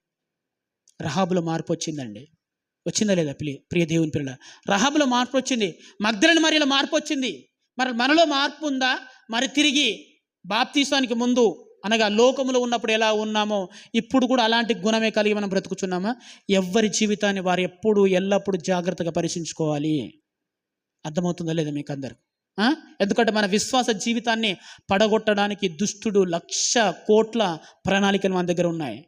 రహాబులో మార్పు వచ్చిందండి. వచ్చిందా లేదా ప్రియ దేవుని పిల్లల? రహాబులో మార్పు వచ్చింది, మగ్దలేనే మరియలో మార్పు వచ్చింది. మరి మనలో మార్పు ఉందా? మరి తిరిగి బాప్తీసానికి ముందు అనగా లోకములో ఉన్నప్పుడు ఎలా ఉన్నామో ఇప్పుడు కూడా అలాంటి గుణమే కలిగి మనం బ్రతుకుతున్నామా? ఎవ్వరి జీవితాన్ని వారు ఎప్పుడు ఎల్లప్పుడూ జాగ్రత్తగా పరీక్షించుకోవాలి. అర్థమవుతుందా లేదా మీకు అందరు? ఎందుకంటే మన విశ్వాస జీవితాన్ని పడగొట్టడానికి దుష్టుడు 1,00,000 కోట్ల ప్రణాళికలు మన దగ్గర ఉన్నాయి.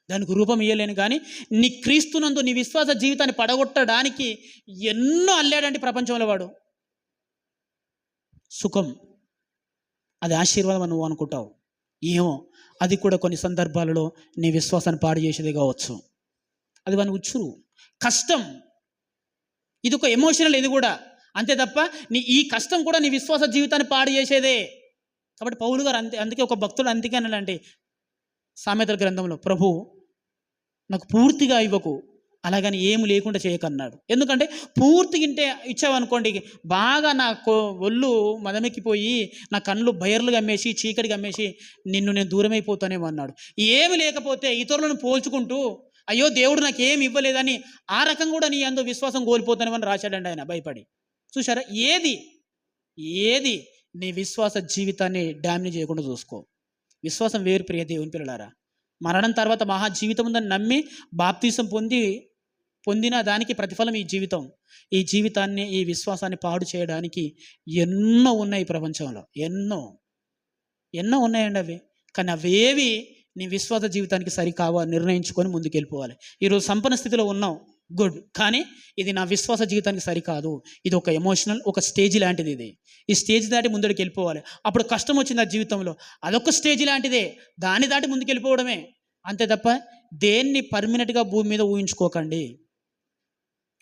దానికి రూపం ఇయ్యలేను, కానీ నీ క్రీస్తునందు నీ విశ్వాస జీవితాన్ని పడగొట్టడానికి ఎన్నో అల్లాడండి ప్రపంచంలో వాడు. సుఖం, అది ఆశీర్వాదం అని నువ్వు అనుకుంటావు, ఏమో అది కూడా కొన్ని సందర్భాలలో నీ విశ్వాసాన్ని పాడు చేసేది కావచ్చు. అది వాని ఉచ్చురు. కష్టం, ఇది ఒక ఎమోషనల్, ఇది కూడా అంతే తప్ప ఈ కష్టం కూడా నీ విశ్వాస జీవితాన్ని పాడు చేసేదే. కాబట్టి పౌలు గారు అందుకే ఒక భక్తుడు అందుకే అన్నాడంటే సామెతల గ్రంథంలో, ప్రభు నాకు పూర్తిగా ఇవ్వకు, అలాగని ఏమి లేకుండా చేయకన్నాడు. ఎందుకంటే పూర్తిగా ఇచ్చావనుకోండి, బాగా నా ఒళ్ళు మదమెక్కిపోయి నా కళ్ళు బయర్లు గమ్మేసి చీకటి గమ్మేసి నిన్ను నేను దూరం అయిపోతానేమో అన్నాడు. ఏమి లేకపోతే ఇతరులను పోల్చుకుంటూ అయ్యో దేవుడు నాకు ఏమి ఇవ్వలేదని ఆ రకం కూడా నీ అందు విశ్వాసం కోల్పోతానేమని రాశాడండి ఆయన భయపడి. చూసారా, ఏది నీ విశ్వాస జీవితాన్ని డ్యామేజ్ చేయకుండా చూసుకో. విశ్వాసం వేరు ప్రియ దేవుని పిల్లలారా. మరణం తర్వాత మహా జీవితం ఉందని నమ్మి బాప్తీసం పొందిన దానికి ప్రతిఫలం ఈ జీవితం. ఈ జీవితాన్ని, ఈ విశ్వాసాన్ని పాడు చేయడానికి ఎన్నో ఉన్నాయి ప్రపంచంలో, ఎన్నో ఉన్నాయండి అవి. కానీ అవేవి నీ విశ్వాస జీవితానికి సరికావా నిర్ణయించుకొని ముందుకెళ్ళిపోవాలి. ఈరోజు సంపన్న స్థితిలో ఉన్నావు, గుడ్, కానీ ఇది నా విశ్వాస జీవితానికి సరికాదు. ఇది ఒక ఎమోషనల్, ఒక స్టేజ్ లాంటిది. ఇది ఈ స్టేజ్ దాటి ముందుకు వెళ్ళిపోవాలి. అప్పుడు కష్టం వచ్చింది ఆ జీవితంలో, అదొక స్టేజ్ లాంటిదే, దాన్ని దాటి ముందుకు వెళ్ళిపోవడమే అంతే తప్ప దేన్ని పర్మనెంట్గా భూమి మీద ఊహించుకోకండి.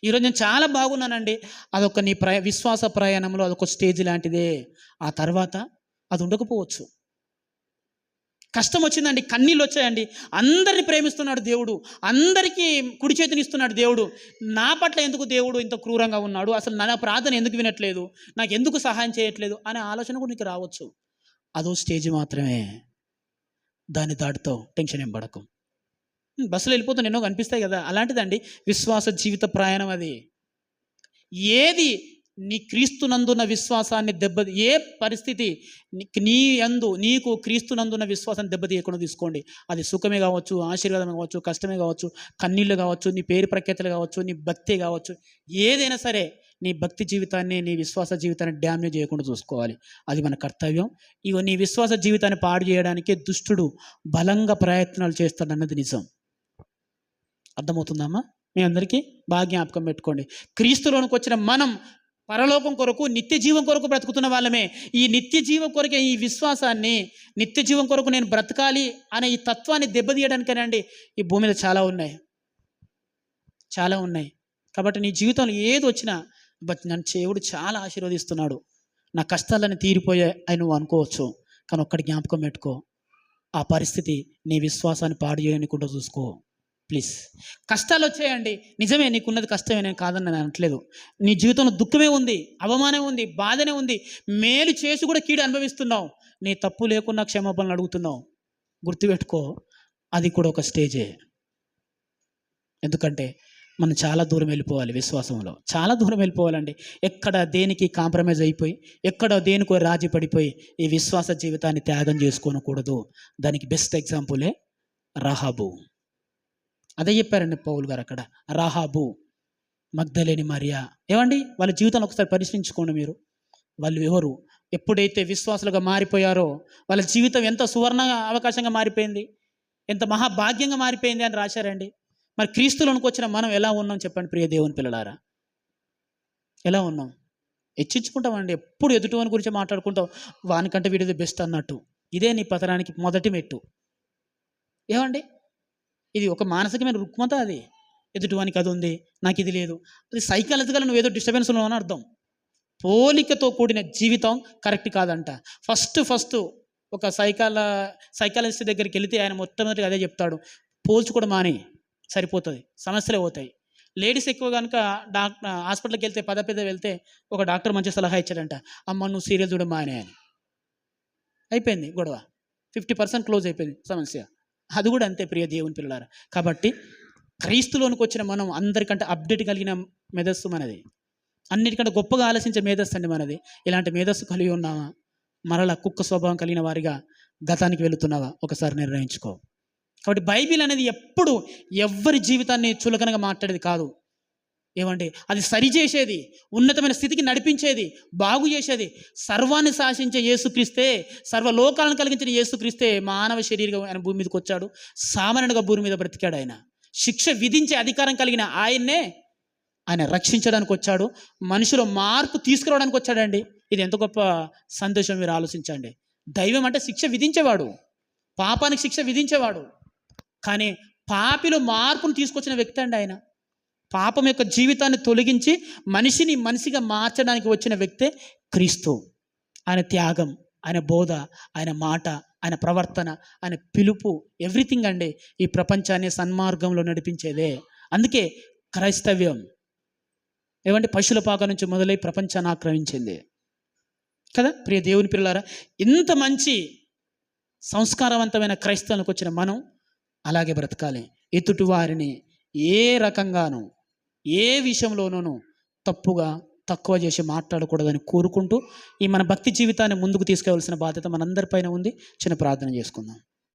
ఈరోజు నేను చాలా బాగున్నానండి, అదొక నీ విశ్వాస ప్రయాణంలో అదొక స్టేజ్ లాంటిదే. ఆ తర్వాత అది ఉండకపోవచ్చు. కష్టం వచ్చిందండి, కన్నీళ్ళు వచ్చాయండి, అందరిని ప్రేమిస్తున్నాడు దేవుడు, అందరికీ కుడి చేతిని ఇస్తున్నాడు దేవుడు, నా పట్ల ఎందుకు దేవుడు ఇంత క్రూరంగా ఉన్నాడు, అసలు నా ప్రార్థన ఎందుకు వినట్లేదు, నాకు ఎందుకు సహాయం చేయట్లేదు అనే ఆలోచన కూడా నీకు రావచ్చు. అదో స్టేజ్ మాత్రమే, దాన్ని దాటుతావు, టెన్షన్ ఏం పడకు. బస్సులో వెళ్ళిపోతే ఎన్నో కనిపిస్తాయి కదా, అలాంటిదండి విశ్వాస జీవిత ప్రయాణం. అది ఏది నీ క్రీస్తునందున్న విశ్వాసాన్ని ఏ పరిస్థితి నీకు క్రీస్తునందున్న విశ్వాసాన్ని దెబ్బతీయకుండా తీసుకోండి. అది సుఖమే కావచ్చు, ఆశీర్వాదమే కావచ్చు, కష్టమే కావచ్చు, కన్నీళ్ళు కావచ్చు, నీ పేరు ప్రఖ్యాతలు కావచ్చు, నీ భక్తి కావచ్చు, ఏదైనా సరే నీ భక్తి జీవితాన్ని, నీ విశ్వాస జీవితాన్ని డ్యామేజ్ చేయకుండా చూసుకోవాలి. అది మన కర్తవ్యం. ఇగో నీ విశ్వాస జీవితాన్ని పాడు చేయడానికే దుష్టుడు బలంగా ప్రయత్నాలు చేస్తాడన్నది నిజం. అర్థమవుతుందమ్మా మీ అందరికీ? బాగా జ్ఞాపకం పెట్టుకోండి. క్రీస్తులోనికి వచ్చిన మనం పరలోకం కొరకు, నిత్య జీవం కొరకు బ్రతుకుతున్న వాళ్ళమే. ఈ నిత్య జీవం కొరకే, ఈ విశ్వాసాన్ని, నిత్య జీవం కొరకు నేను బ్రతకాలి అనే ఈ తత్వాన్ని దెబ్బతీయడానికేనండి ఈ భూమి మీద చాలా ఉన్నాయి. కాబట్టి నీ జీవితంలో ఏది వచ్చినా, బట్ నన్ను దేవుడు చాలా ఆశీర్వదిస్తున్నాడు, నా కష్టాలన్నీ తీరిపోయాయి అని నువ్వు అనుకోవచ్చు. కానీ ఒక్కటి జ్ఞాపకం పెట్టుకో, ఆ పరిస్థితి నీ విశ్వాసాన్ని పాడు చేయకుండా చూసుకో ప్లీజ్. కష్టాలు వచ్చాయండి, నిజమే, నీకున్నది కష్టమే, నేను కాదని నేను అనట్లేదు. నీ జీవితంలో దుఃఖమే ఉంది, అవమానం ఉంది, బాధనే ఉంది, మేలు చేసి కూడా కీడు అనుభవిస్తున్నావు, నీ తప్పు లేకుండా క్షమాపణలు అడుగుతున్నావు. గుర్తుపెట్టుకో, అది కూడా ఒక స్టేజే. ఎందుకంటే మనం చాలా దూరం వెళ్ళిపోవాలి, విశ్వాసంలో చాలా దూరం వెళ్ళిపోవాలండి. ఎక్కడ దేనికి కాంప్రమైజ్ అయిపోయి, ఎక్కడ దేనికో రాజీ పడిపోయి ఈ విశ్వాస జీవితాన్ని త్యాగం చేసుకోనకూడదు. దానికి బెస్ట్ ఎగ్జాంపులే రాహాబు. అదే చెప్పారండి పౌలు గారు అక్కడ. రాహాబు, మగ్దలేని మరియా, ఏమండి వాళ్ళ జీవితాన్ని ఒకసారి పరిశీలించుకోండి మీరు. వాళ్ళు ఎవరు? ఎప్పుడైతే విశ్వాసులుగా మారిపోయారో వాళ్ళ జీవితం ఎంత సువర్ణ అవకాశంగా మారిపోయింది, ఎంత మహాభాగ్యంగా మారిపోయింది అని రాశారండి. మరి క్రీస్తులోనికి వచ్చిన మనం ఎలా ఉన్నాం చెప్పండి ప్రియ దేవుని పిల్లలారా? ఎలా ఉన్నాం? హెచ్చించుకుంటామండి, ఎప్పుడు ఎదుటివాని గురించి మాట్లాడుకుంటాం, వానికంటే వీడిది బెస్ట్ అన్నట్టు. ఇదే నీ పతనానికి మొదటి మెట్టు. ఏమండి, ఇది ఒక మానసికమైన రుగ్మత. అది ఎదుటివానికి అది ఉంది, నాకు ఇది లేదు, అది సైకాలజికల్ నువ్వు ఏదో డిస్టర్బెన్స్ ఉన్నావు అని అర్థం. పోలికతో కూడిన జీవితం కరెక్ట్ కాదంట. ఫస్ట్ ఒక సైకాలజిస్ట్ దగ్గరికి వెళితే ఆయన మొట్టమొదటిగా అదే చెప్తాడు, పోల్చుకోవడం మాని, సరిపోతుంది, సమస్యలే పోతాయి. లేడీస్ ఎక్కువ కనుక హాస్పిటల్కి వెళ్తే పెద్ద వెళ్తే ఒక డాక్టర్ మంచి సలహా ఇచ్చాడంట, అమ్మ నువ్వు సీరియల్ చూడమా అని. అయిపోయింది గొడవ, 50% క్లోజ్ అయిపోయింది సమస్య. అది కూడా అంతే ప్రియ దేవుని పిల్లలారా. కాబట్టి క్రీస్తులోనికి వచ్చిన మనం అందరికంటే అప్డేట్ కలిగిన మేధస్సు మనది, అన్నిటికంటే గొప్పగా ఆలోచించే మేధస్సు అండి మనది. ఇలాంటి మేధస్సు కలిగి ఉన్నావా? మరలా కుక్క స్వభావం కలిగిన వారిగా గతానికి వెళుతున్నావా? ఒకసారి నిర్ణయించుకో. కాబట్టి బైబిల్ అనేది ఎప్పుడు ఎవ్వరి జీవితాన్ని చులకనగా మాట్లాడేది కాదు. ఏమండి, అది సరిచేసేది, ఉన్నతమైన స్థితికి నడిపించేది, బాగు చేసేది. సర్వాన్ని శాసించే యేసుక్రీస్తే, సర్వలోకాలను కలిగించిన యేసుక్రీస్తే మానవ శరీరంగా ఆయన భూమి మీదకి వచ్చాడు, సామాన్యుడిగా భూమి మీద బ్రతికాడు. ఆయన శిక్ష విధించే అధికారం కలిగిన ఆయన రక్షించడానికి వచ్చాడు, మనుషుల మార్పు తీసుకురావడానికి వచ్చాడండి. ఇది ఎంత గొప్ప సందేశం మీరు ఆలోచించండి. దైవం అంటే శిక్ష విధించేవాడు, పాపానికి శిక్ష విధించేవాడు, కానీ పాపిలో మార్పును తీసుకొచ్చిన వ్యక్తి అండి ఆయన. పాపం యొక్క జీవితాన్ని తొలగించి మనిషిని మనిషిగా మార్చడానికి వచ్చిన వ్యక్తే క్రీస్తు. ఆయన త్యాగం, ఆయన బోధ, ఆయన మాట, ఆయన ప్రవర్తన, ఆయన పిలుపు, ఎవ్రీథింగ్ అండి ఈ ప్రపంచాన్ని సన్మార్గంలో నడిపించేదే. అందుకే క్రైస్తవ్యం ఏమంటే పశువుల పాక నుంచి మొదలై ప్రపంచాన్ని ఆక్రమించింది కదా ప్రియ దేవుని పిల్లలారా. ఇంత మంచి సంస్కారవంతమైన క్రైస్తవులకు వచ్చిన మనం అలాగే బ్రతకాలి. ఎదుటి వారిని ఏ రకంగానూ ఏ విషయంలోనూ తప్పుగా తక్కువ చేసి మాట్లాడకూడదని కోరుకుంటూ ఈ మన భక్తి జీవితాన్ని ముందుకు తీసుకెళ్లాల్సిన బాధ్యత మనందరిపైన ఉంది. చిన్న ప్రార్థన చేసుకుందాం.